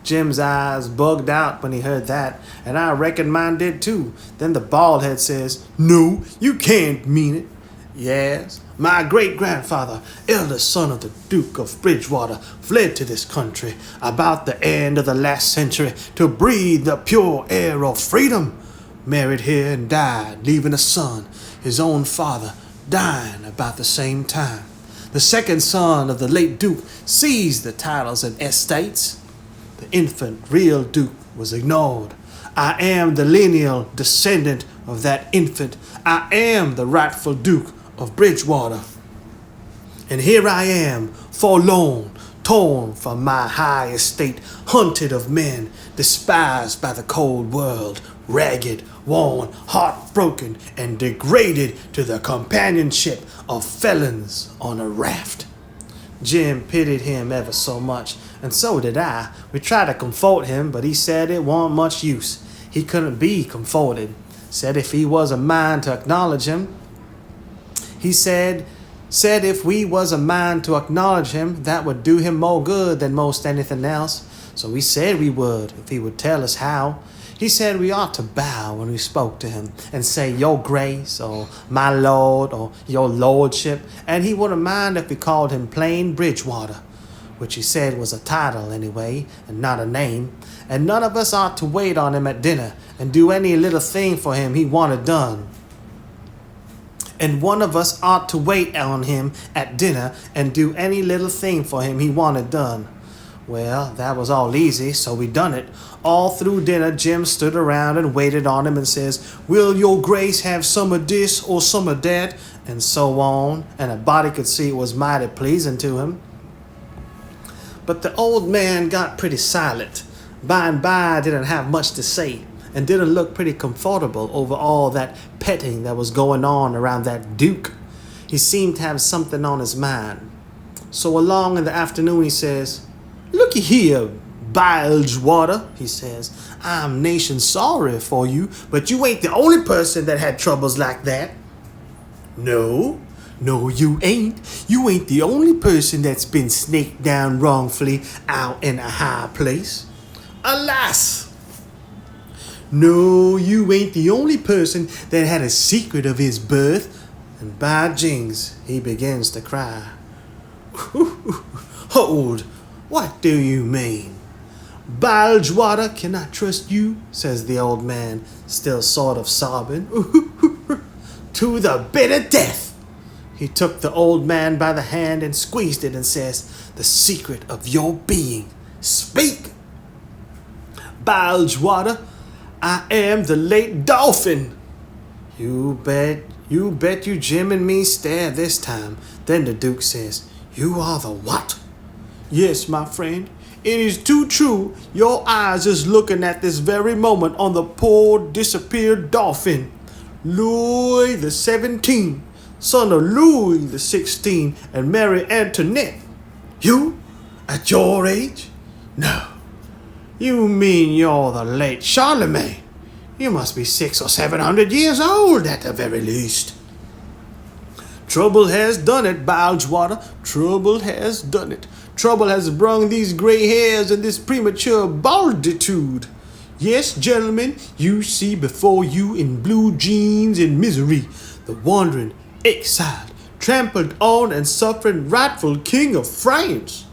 Jim's eyes bugged out when he heard that, and I reckon mine did too. Then the bald head says, No, you can't mean it. Yes, my great-grandfather, eldest son of the Duke of Bridgewater, fled to this country about the end of the last century to breathe the pure air of freedom. Married here and died, leaving a son, his own father, dying about the same time. The second son of the late Duke seized the titles and estates. The infant, real Duke was ignored. I am the lineal descendant of that infant. I am the rightful Duke of Bridgewater. And here I am, forlorn, torn from my high estate, hunted of men, despised by the cold world, ragged, worn, heartbroken, and degraded to the companionship of felons on a raft. Jim pitied him ever so much, and so did I. We tried to comfort him, but he said it wasn't much use. He couldn't be comforted. Said if he was a mind to acknowledge him, he said if we was a mind to acknowledge him, that would do him more good than most anything else. So we said we would, if he would tell us how. He said we ought to bow when we spoke to him and say, Your Grace, or My Lord, or Your Lordship, and he wouldn't mind if we called him plain Bridgewater, which he said was a title anyway, and not a name, and none of us ought to wait on him at dinner and do any little thing for him he wanted done. And one of us ought to wait on him at dinner and do any little thing for him he wanted done. Well, that was all easy, so we done it. All through dinner, Jim stood around and waited on him and says, Will your Grace have some of this or some of that? And so on, and a body could see it was mighty pleasing to him. But the old man got pretty silent. By and by, didn't have much to say, and didn't look pretty comfortable over all that petting that was going on around that Duke. He seemed to have something on his mind. So along in the afternoon, he says, Looky here, Bilgewater, he says, I'm nation sorry for you, but you ain't the only person that had troubles like that. No, you ain't. You ain't the only person that's been snaked down wrongfully out in a high place. Alas! No, you ain't the only person that had a secret of his birth. And by jings, he begins to cry. Hold, what do you mean? Bilgewater, can I trust you? Says the old man, still sort of sobbing. To the bitter death. He took the old man by the hand and squeezed it and says, The secret of your being. Speak. Bilgewater, I am the late Dolphin. You bet you Jim and me stare this time. Then the Duke says, You are the what? Yes, my friend, it is too true. Your eyes is looking at this very moment on the poor disappeared Dolphin. Louis the 17th, son of Louis the 16th and Mary Antoinette. You? At your age? No. You mean you're the late Charlemagne? You must be 600 or 700 years old at the very least. Trouble has done it, Bilgewater. Trouble has done it. Trouble has brung these gray hairs and this premature balditude. Yes, gentlemen, you see before you in blue jeans in misery, the wandering, exiled, trampled on and suffering rightful king of France.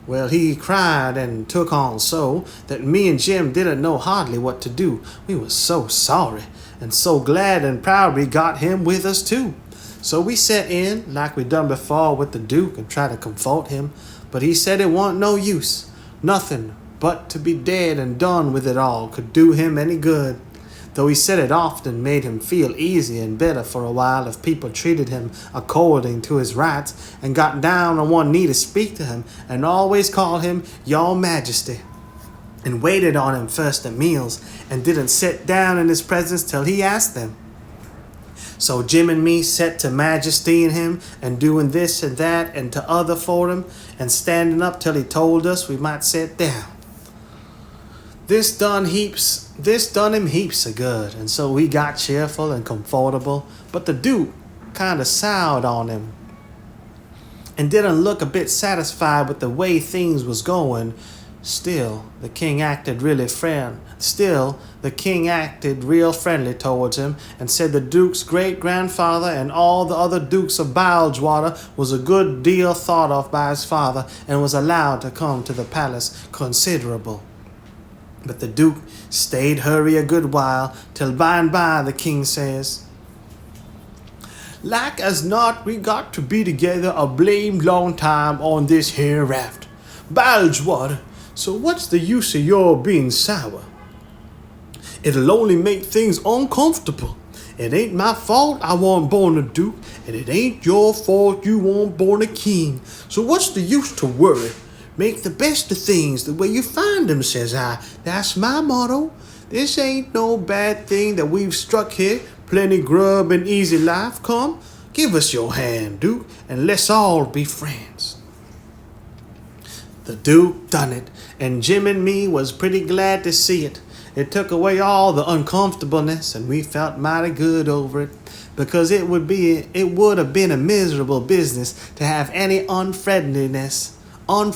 Well, he cried and took on so that me and Jim didn't know hardly what to do. We were so sorry and so glad and proud we got him with us too. So we set in like we done before with the Duke and tried to comfort him, but he said it wasn't no use. Nothing but to be dead and done with it all could do him any good. Though he said it often made him feel easy and better for a while if people treated him according to his rights and got down on one knee to speak to him and always called him Your Majesty and waited on him first at meals and didn't sit down in his presence till he asked them. So Jim and me set to majestying him and doing this and that and to other for him and standing up till he told us we might sit down. This done him heaps of good, and so we got cheerful and comfortable, but the Duke kind of soured on him and didn't look a bit satisfied with the way things was going. Still, the king acted real friendly towards him and said the Duke's great-grandfather and all the other Dukes of Bilgewater was a good deal thought of by his father and was allowed to come to the palace considerable. But the Duke stayed hurry a good while, till by and by the king says, Like as not we got to be together a blamed long time on this here raft. Bilgewater, so what's the use of your being sour? It'll only make things uncomfortable. It ain't my fault I wasn't born a Duke, and it ain't your fault you weren't born a king. So what's the use to worry? Make the best of things the way you find them, says I. That's my motto. This ain't no bad thing that we've struck here. Plenty grub and easy life. Come, give us your hand, Duke, and let's all be friends. The Duke done it, and Jim and me was pretty glad to see it. It took away all the uncomfortableness, and we felt mighty good over it, because it would have been a miserable business to have any unfriendliness on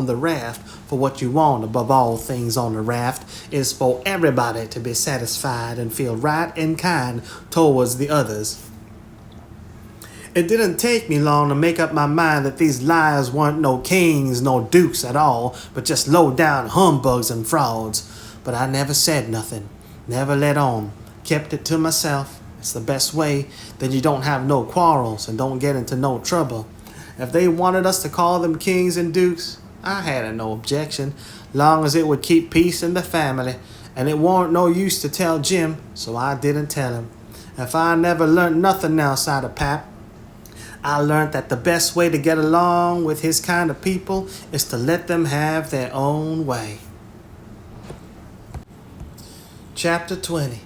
the raft. For what you want above all things on the raft is for everybody to be satisfied and feel right and kind towards the others. It didn't take me long to make up my mind that these liars weren't no kings nor dukes at all, but just low-down humbugs and frauds. But I never said nothing, never let on, kept it to myself. It's the best way, then you don't have no quarrels and don't get into no trouble. If they wanted us to call them kings and dukes, I had no objection, long as it would keep peace in the family, and it warn't no use to tell Jim, so I didn't tell him. If I never learnt nothing outside of Pap, I learnt that the best way to get along with his kind of people is to let them have their own way. Chapter 20.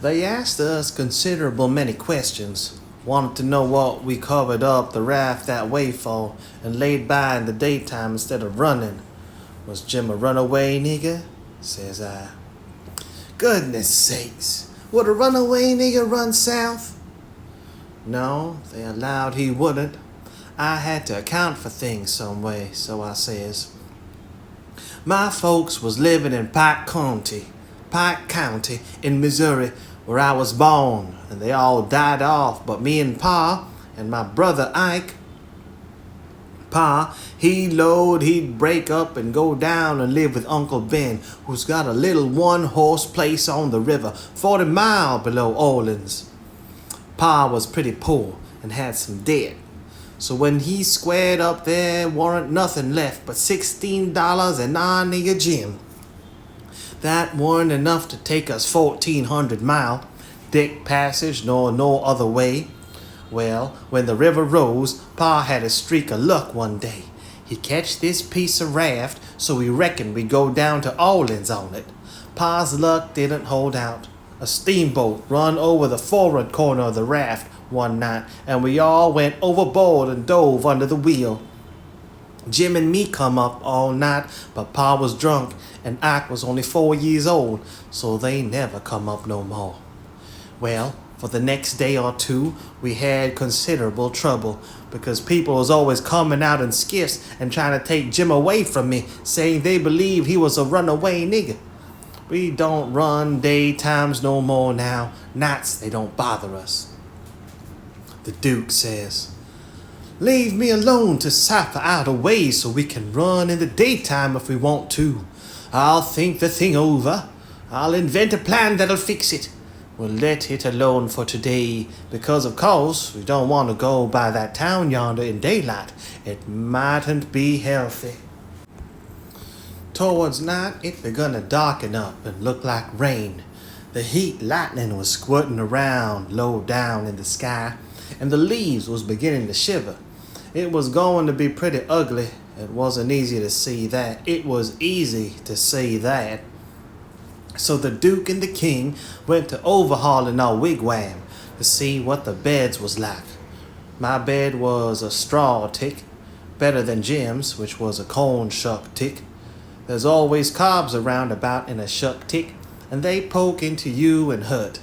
They asked us considerable many questions. Wanted to know what we covered up the raft that way for and laid by in the daytime instead of running. Was Jim a runaway nigger? Says I. Goodness sakes, would a runaway nigger run south? No, they allowed he wouldn't. I had to account for things some way, so I says. My folks was living in Pike County in Missouri, where I was born, and they all died off but me and Pa and my brother Ike. Pa, he'd break up and go down and live with Uncle Ben, who's got a little one-horse place on the river, 40 miles below Orleans. Pa was pretty poor and had some debt, so when he squared up there warn't nothing left but $16 and our nigger Jim. That warn't enough to take us 1,400 mile, deck passage nor no other way. Well, when the river rose, Pa had a streak of luck one day. He catch this piece of raft, so we reckoned we'd go down to Orleans on it. Pa's luck didn't hold out. A steamboat run over the forward corner of the raft one night, and we all went overboard and dove under the wheel. Jim and me come up all night, but Pa was drunk, and Ike was only 4 years old, so they never come up no more. Well, for the next day or two, we had considerable trouble, because people was always coming out in skiffs and trying to take Jim away from me, saying they believed he was a runaway nigger. We don't run daytimes no more now. Nights they don't bother us. The Duke says, leave me alone to cipher out a way so we can run in the daytime if we want to. I'll think the thing over. I'll invent a plan that'll fix it. We'll let it alone for today, because of course we don't want to go by that town yonder in daylight. It mightn't be healthy. Towards night, it begun to darken up and look like rain. The heat lightning was squirting around low down in the sky, and the leaves was beginning to shiver. It was going to be pretty ugly. It wasn't easy to see that. It was easy to see that. So the Duke and the King went to overhauling our wigwam to see what the beds was like. My bed was a straw tick, better than Jim's, which was a corn shuck tick. There's always cobs around about in a shuck tick, and they poke into you and hurt.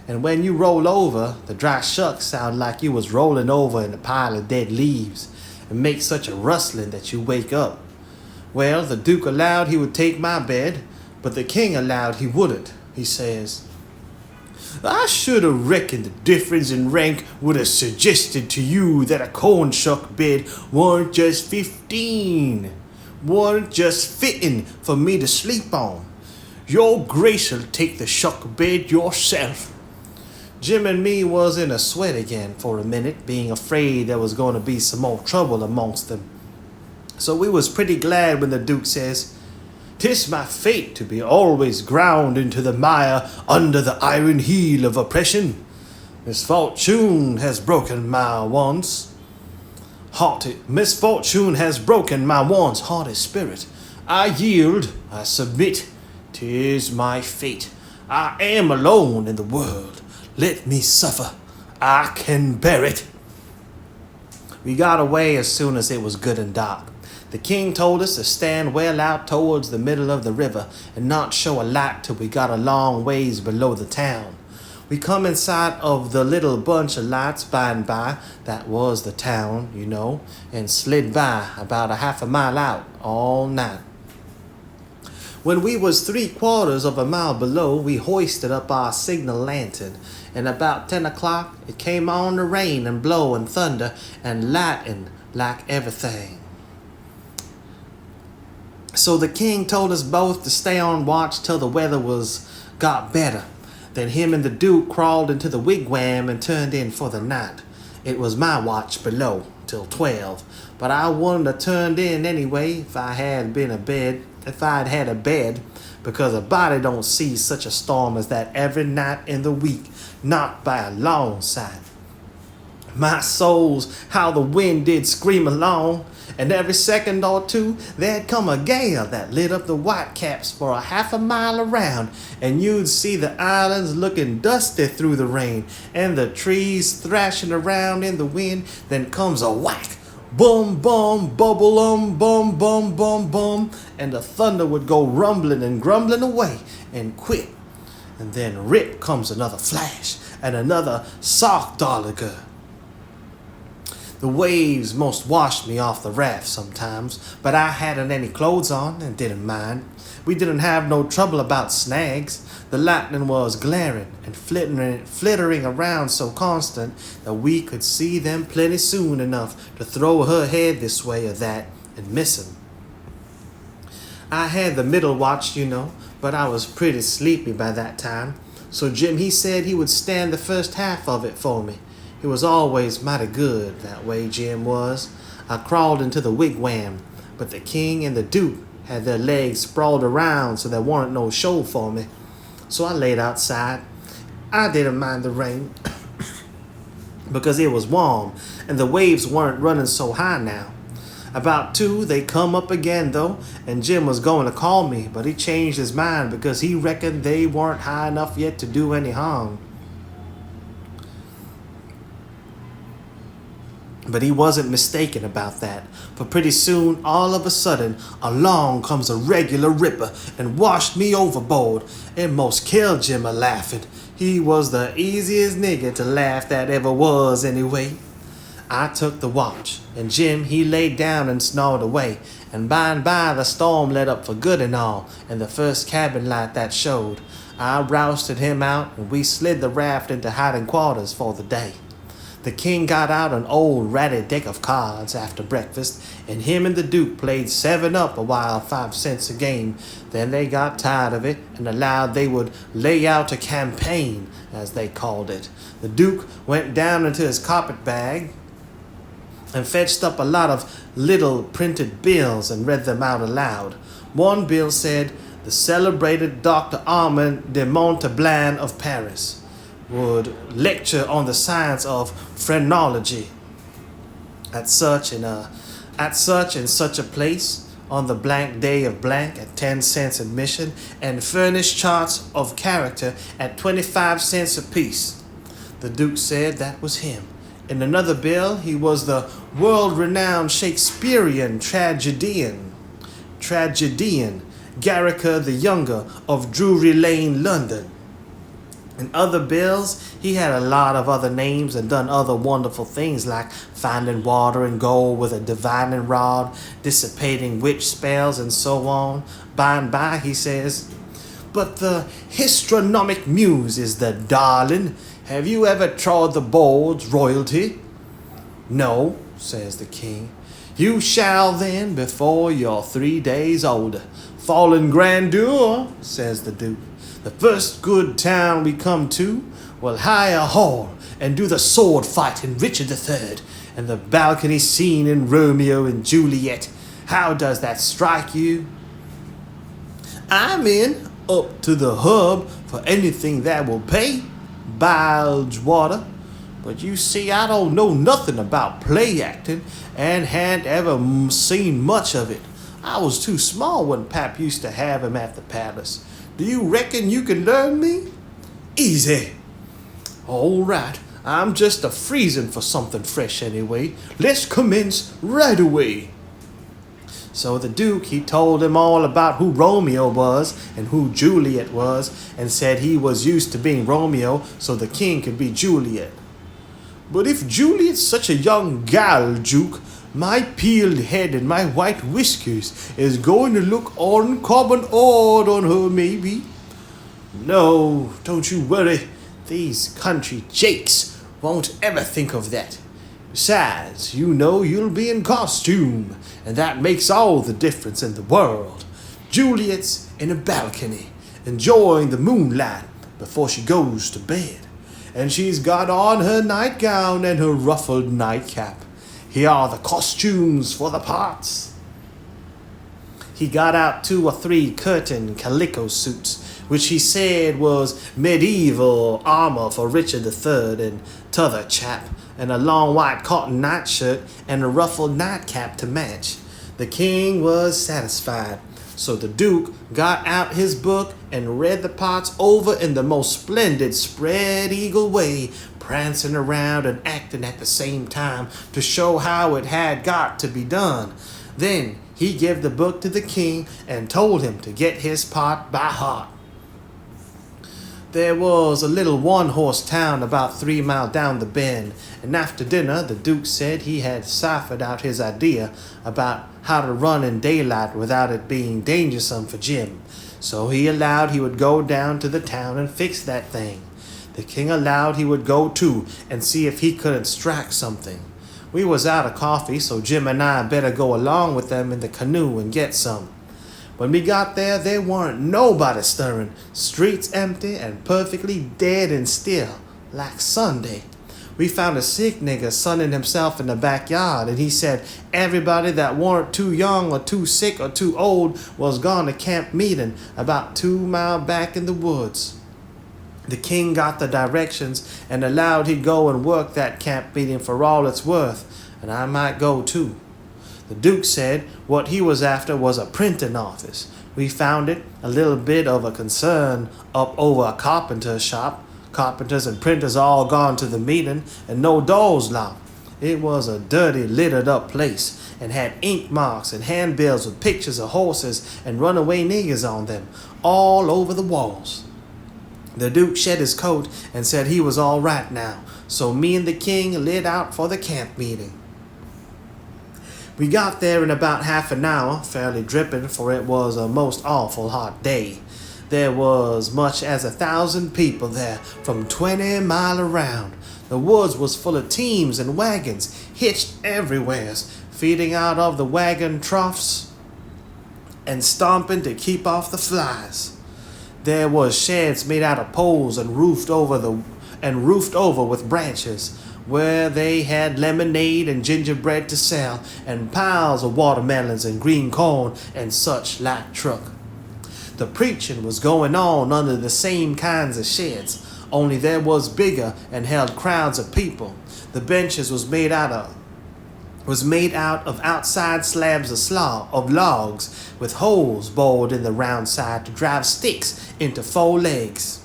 And when you roll over, the dry shucks sound like you was rolling over in a pile of dead leaves, and make such a rustling that you wake up. Well, the Duke allowed he would take my bed, but the King allowed he wouldn't. He says, I should have reckoned the difference in rank would have suggested to you that a corn shuck bed weren't just 15. Weren't just fitting for me to sleep on. Your Grace'll take the shuck bed yourself. Jim and me was in a sweat again for a minute, being afraid there was going to be some more trouble amongst them. So we was pretty glad when the Duke says, 'Tis my fate to be always ground into the mire under the iron heel of oppression. Misfortune has broken my once haughty spirit. I yield, I submit. 'Tis my fate. I am alone in the world. Let me suffer. I can bear it. We got away as soon as it was good and dark. The king told us to stand well out towards the middle of the river and not show a light till we got a long ways below the town. We come in sight of the little bunch of lights by and by, that was the town, you know, and slid by about a half a mile out all night. When we was 3/4 of a mile below, we hoisted up our signal lantern, and about 10 o'clock it came on to rain and blow and thunder and lightning like everything. So the king told us both to stay on watch till the weather got better. Then him and the Duke crawled into the wigwam and turned in for the night. It was my watch below till 12, but I wouldn't have turned in anyway if I'd had a bed, because a body don't see such a storm as that every night in the week, not by a long sight. My souls, how the wind did scream along, and every second or two there'd come a gale that lit up the whitecaps for a half a mile around, and you'd see the islands looking dusty through the rain, and the trees thrashing around in the wind. Then comes a whack, boom, boom, bubble, boom, boom, boom, boom, and the thunder would go rumbling and grumbling away and quit. And then rip comes another flash and another soft dolliger. The waves most washed me off the raft sometimes, but I hadn't any clothes on and didn't mind. We didn't have no trouble about snags. The lightning was glaring and flittering around so constant that we could see them plenty soon enough to throw her head this way or that and miss 'em. I had the middle watch, you know, but I was pretty sleepy by that time, so Jim he said he would stand the first half of it for me. He was always mighty good, that way Jim was. I crawled into the wigwam, but the king and the Duke had their legs sprawled around so there weren't no show for me. So I laid outside. I didn't mind the rain because it was warm and the waves weren't running so high now. About 2, they come up again though, and Jim was going to call me, but he changed his mind because he reckoned they weren't high enough yet to do any harm. But he wasn't mistaken about that, for pretty soon, all of a sudden, along comes a regular ripper and washed me overboard and most killed Jim a laughing. He was the easiest nigger to laugh that ever was anyway. I took the watch, and Jim he laid down and snored away, and by the storm let up for good and all, and the first cabin light that showed. I rousted him out, and we slid the raft into hiding quarters for the day. The king got out an old ratty deck of cards after breakfast, and him and the Duke played 7-up a while, 5 cents a game. Then they got tired of it and allowed they would lay out a campaign, as they called it. The Duke went down into his carpet bag and fetched up a lot of little printed bills and read them out aloud. One bill said, "The celebrated Dr. Armand de Montauban of Paris would lecture on the science of phrenology at such and such a place on the blank day of blank at 10 cents admission, and furnish charts of character at 25 cents apiece." The Duke said that was him. In another bill, he was the world-renowned Shakespearean tragedian, Garricker the Younger of Drury Lane, London. In other bills, he had a lot of other names and done other wonderful things like finding water and gold with a divining rod, dissipating witch spells, and so on. By and by, he says, "But the histrionic muse is the darling. Have you ever trod the boards, royalty?" "No," says the king. "You shall then before you're 3 days older." "Fallen grandeur," says the Duke. "The first good town we come to, we'll hire a hall and do the sword fight in Richard III and the balcony scene in Romeo and Juliet. How does that strike you?" "I'm in, up to the hub, for anything that will pay, Bilgewater. But you see, I don't know nothing about play acting and hadn't ever seen much of it. I was too small when Pap used to have him at the palace. Do you reckon you can learn me?" "Easy." "All right, I'm just a freezing for something fresh anyway. Let's commence right away." So the Duke, he told him all about who Romeo was and who Juliet was, and said he was used to being Romeo so the king could be Juliet. "But if Juliet's such a young gal, Duke, my peeled head and my white whiskers is going to look uncommon odd on her, maybe." "No, don't you worry. These country jakes won't ever think of that. Besides, you know you'll be in costume, and that makes all the difference in the world. Juliet's in a balcony, enjoying the moonlight before she goes to bed, and she's got on her nightgown and her ruffled nightcap. Here are the costumes for the parts." He got out 2 or 3 curtain calico suits, which he said was medieval armor for Richard III and t'other chap, and a long white cotton nightshirt and a ruffled nightcap to match. The king was satisfied, so the Duke got out his book and read the parts over in the most splendid spread-eagle way, prancing around and acting at the same time to show how it had got to be done. Then he gave the book to the king and told him to get his part by heart. There was a little one-horse town about 3 miles down the bend, and after dinner the Duke said he had ciphered out his idea about how to run in daylight without it being dangersome for Jim. So he allowed he would go down to the town and fix that thing. The king allowed he would go too and see if he couldn't strike something. We was out of coffee, so Jim and I better go along with them in the canoe and get some. When we got there weren't nobody stirring, streets empty and perfectly dead and still, like Sunday. We found a sick nigger sunning himself in the backyard, and he said everybody that weren't too young or too sick or too old was gone to camp meeting about 2 miles back in the woods. The king got the directions and allowed he'd go and work that camp meeting for all it's worth, and I might go too. The Duke said what he was after was a printing office. We found it a little bit of a concern up over a carpenter's shop. Carpenters and printers all gone to the meeting and no doors locked. It was a dirty, littered up place and had ink marks and handbills with pictures of horses and runaway niggers on them all over the walls. The Duke shed his coat and said he was all right now, so me and the king lit out for the camp meeting. We got there in about half an hour, fairly dripping, for it was a most awful hot day. There was much as 1,000 people there from 20 mile around. The woods was full of teams and wagons, hitched everywheres, feeding out of the wagon troughs and stomping to keep off the flies. There was sheds made out of poles and roofed over with branches, where they had lemonade and gingerbread to sell, and piles of watermelons and green corn and such like truck. The preaching was going on under the same kinds of sheds, only there was bigger and held crowds of people. The benches was made out of outside slabs of logs with holes bored in the round side to drive sticks into 4 legs.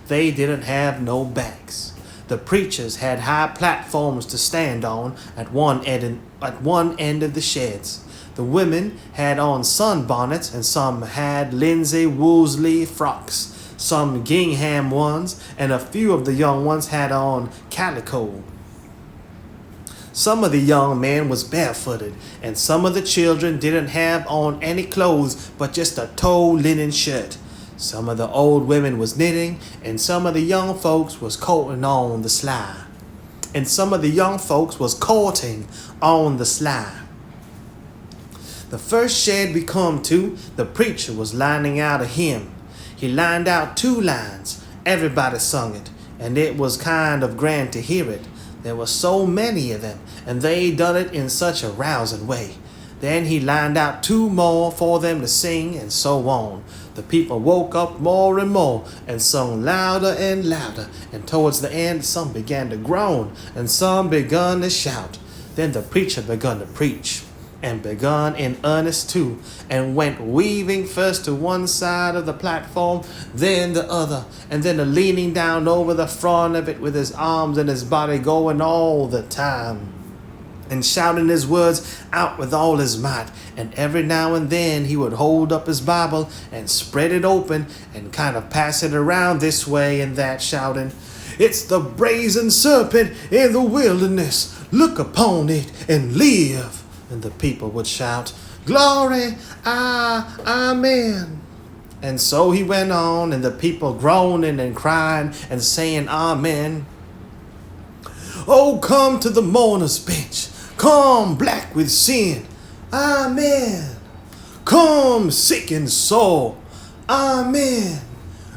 They didn't have no backs. The preachers had high platforms to stand on at one end of the sheds. The women had on sunbonnets, and some had linsey woolsey frocks, some gingham ones, and a few of the young ones had on calico. Some of the young men was barefooted, and some of the children didn't have on any clothes but just a tow linen shirt. Some of the old women was knitting, and some of the young folks was courting on the sly. The first shed we come to, the preacher was lining out a hymn. He lined out 2 lines. Everybody sung it, and it was kind of grand to hear it. There were so many of them, and they done it in such a rousing way. Then he lined out 2 more for them to sing, and so on. The people woke up more and more and sung louder and louder, and towards the end some began to groan and some begun to shout. Then the preacher begun to preach, and begun in earnest too, and went weaving first to one side of the platform, then the other, and then leaning down over the front of it with his arms and his body going all the time. and shouting his words out with all his might. And every now and then he would hold up his Bible and spread it open and kind of pass it around this way and that, shouting, "It's the brazen serpent in the wilderness. Look upon it and live." And the people would shout, "Glory, amen." And so he went on, and the people groaning and crying and saying amen. "Oh, come to the mourner's bench. Come black with sin. Amen. Come sick and sore. Amen.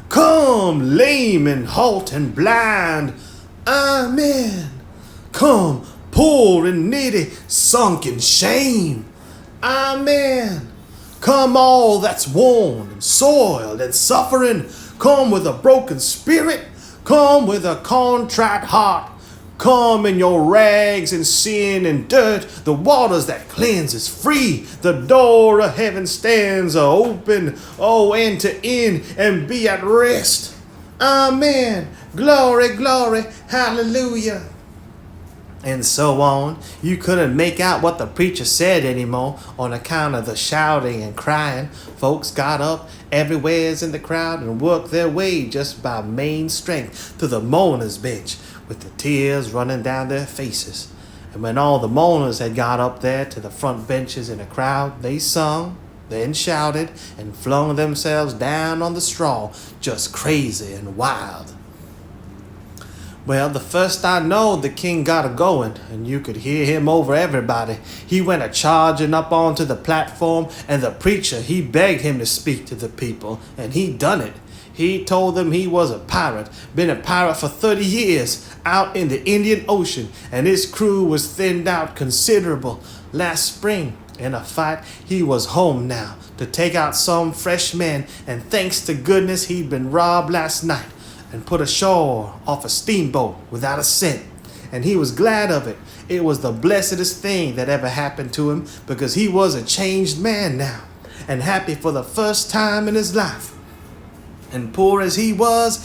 Come lame and halt and blind. Amen. Come poor and needy, sunk in shame. Amen. Come all that's worn and soiled and suffering. Come with a broken spirit. Come with a contrite heart. Come in your rags and sin and dirt. The waters that cleanse is free. The door of heaven stands open. Oh, enter in and be at rest. Amen. Glory, glory, hallelujah." And so on. You couldn't make out what the preacher said anymore on account of the shouting and crying. Folks got up everywheres in the crowd and worked their way just by main strength to the mourner's bench, with the tears running down their faces. And when all the mourners had got up there to the front benches in a crowd, they sung, then shouted, and flung themselves down on the straw, just crazy and wild. Well, the first I know, the king got a-going, and you could hear him over everybody. He went a-charging up onto the platform, and the preacher, he begged him to speak to the people, and he done it. He told them he was a pirate, been a pirate for 30 years, out in the Indian Ocean, and his crew was thinned out considerable. Last spring, in a fight, he was home now to take out some fresh men, and thanks to goodness he'd been robbed last night and put ashore off a steamboat without a cent. And he was glad of it. It was the blessedest thing that ever happened to him, because he was a changed man now, and happy for the first time in his life. And poor as he was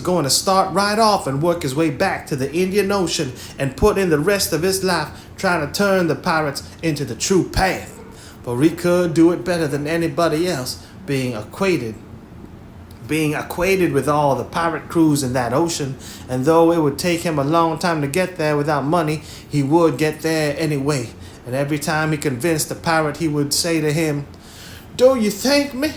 going to start right off and work his way back to the Indian Ocean and put in the rest of his life trying to turn the pirates into the true path. For he could do it better than anybody else, being acquainted with all the pirate crews in that ocean. And though it would take him a long time to get there without money, he would get there anyway. And every time he convinced the pirate, he would say to him, "Do you thank me?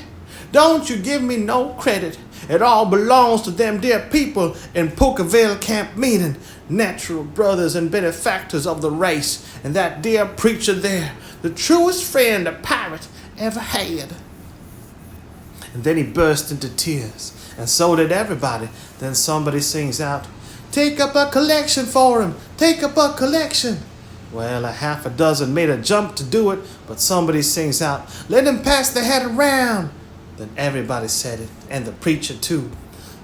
Don't you give me no credit. It all belongs to them dear people in Pocavale Camp Meeting, natural brothers and benefactors of the race, and that dear preacher there, the truest friend a pirate ever had." And then he burst into tears, and so did everybody. Then somebody sings out, "Take up a collection for him, take up a collection." Well, a half a dozen made a jump to do it, but somebody sings out, "Let him pass the hat around." Then everybody said it, and the preacher too.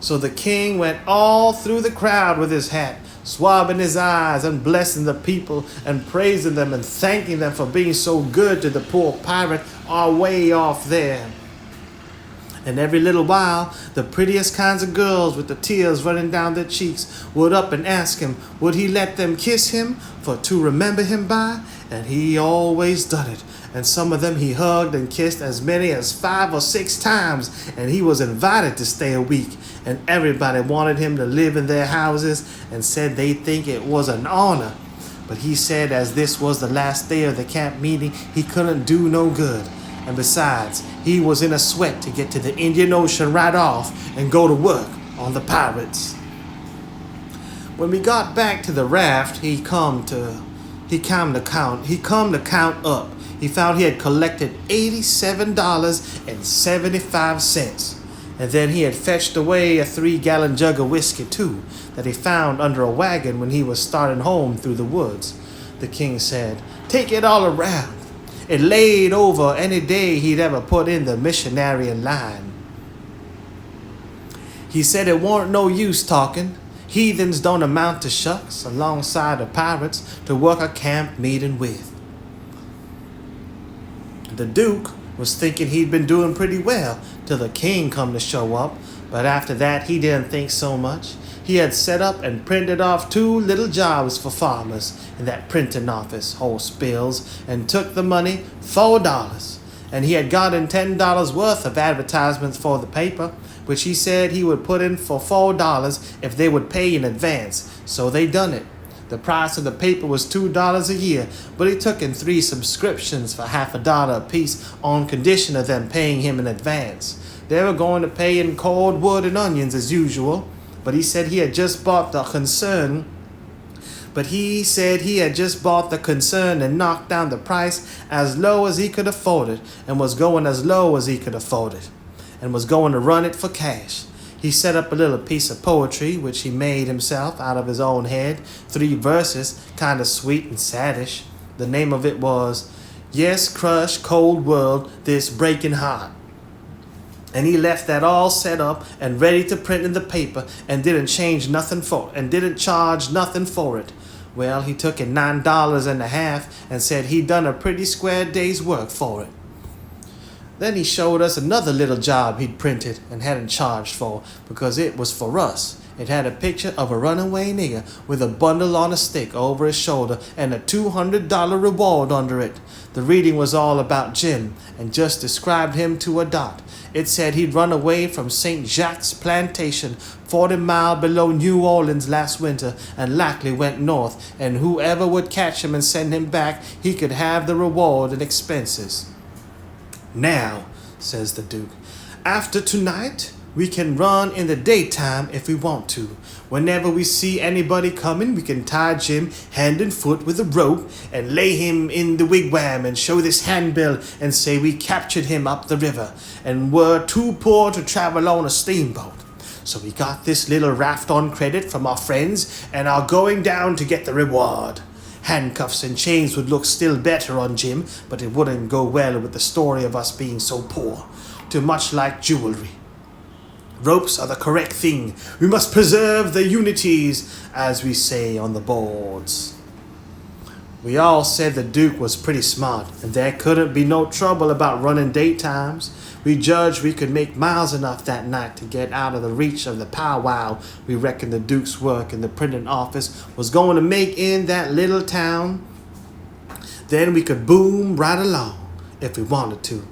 So the king went all through the crowd with his hat, swabbing his eyes and blessing the people and praising them and thanking them for being so good to the poor pirate way off there. And every little while, the prettiest kinds of girls with the tears running down their cheeks would up and ask him, would he let them kiss him for to remember him by? And he always done it. And some of them he hugged and kissed as many as 5 or 6 times. And he was invited to stay a week. And everybody wanted him to live in their houses and said they think it was an honor. But he said as this was the last day of the camp meeting, he couldn't do no good. And besides, he was in a sweat to get to the Indian Ocean right off and go to work on the pirates. When we got back to the raft, he come to count up. He found he had collected $87.75. And then he had fetched away a 3-gallon jug of whiskey too, that he found under a wagon when he was starting home through the woods. The king said, "Take it all around." It laid over any day he'd ever put in the missionary line. He said it warn't no use talking. Heathens don't amount to shucks alongside of pirates to work a camp meeting with. The Duke was thinking he'd been doing pretty well till the king come to show up. But after that, he didn't think so much. He had set up and printed off 2 little jobs for farmers in that printing office, horse bills, and took the money, $4. And he had gotten $10 worth of advertisements for the paper, which he said he would put in for $4 if they would pay in advance. So they done it. The price of the paper was $2 a year, but he took in 3 subscriptions for $50 apiece on condition of them paying him in advance. They were going to pay in cord wood and onions as usual, but he said he had just bought the concern. And knocked down the price as low as he could afford it, and was going as low as he could afford it, and was going to run it for cash. He set up a little piece of poetry, which he made himself out of his own head, 3 verses, kind of sweet and saddish. The name of it was, "Yes, crush, cold world, this breaking heart." And he left that all set up and ready to print in the paper, and didn't charge nothing for it. Well, he took in $9.50 and said he'd done a pretty square day's work for it. Then he showed us another little job he'd printed and hadn't charged for, because it was for us. It had a picture of a runaway nigger with a bundle on a stick over his shoulder and a $200 reward under it. The reading was all about Jim and just described him to a dot. It said he'd run away from St. Jacques Plantation, 40 miles below New Orleans last winter, and likely went north, and whoever would catch him and send him back, he could have the reward and expenses. "Now," says the Duke, "after tonight, we can run in the daytime if we want to. Whenever we see anybody coming, we can tie Jim hand and foot with a rope and lay him in the wigwam and show this handbill and say we captured him up the river and were too poor to travel on a steamboat. So we got this little raft on credit from our friends and are going down to get the reward. Handcuffs and chains would look still better on Jim, but it wouldn't go well with the story of us being so poor. Too much like jewelry. Ropes are the correct thing. We must preserve the unities, as we say on the boards." We all said the Duke was pretty smart, and there couldn't be no trouble about running daytimes. We judged we could make miles enough that night to get out of the reach of the powwow we reckoned the Duke's work in the printing office was going to make in that little town. Then we could boom right along, if we wanted to.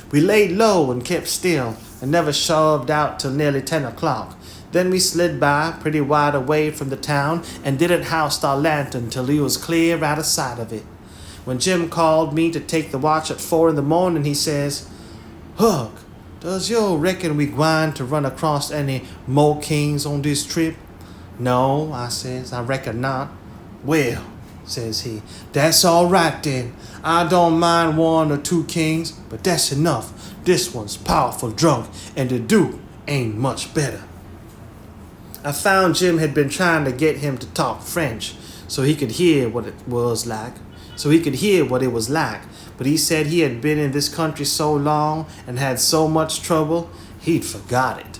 We laid low and kept still, and never shoved out till nearly 10 o'clock. Then we slid by, pretty wide away from the town, and didn't house our lantern till we was clear out of sight of it. When Jim called me to take the watch at 4 in the morning, he says, "Huck, does yo' reckon we gwine to run across any more kings on this trip?" "No," I says, "I reckon not." "Well," says he, "that's all right then. I don't mind 1 or 2 kings, but that's enough. This one's powerful drunk, and the Duke ain't much better." I found Jim had been trying to get him to talk French, so he could hear what it was like. But he said he had been in this country so long and had so much trouble, he'd forgot it.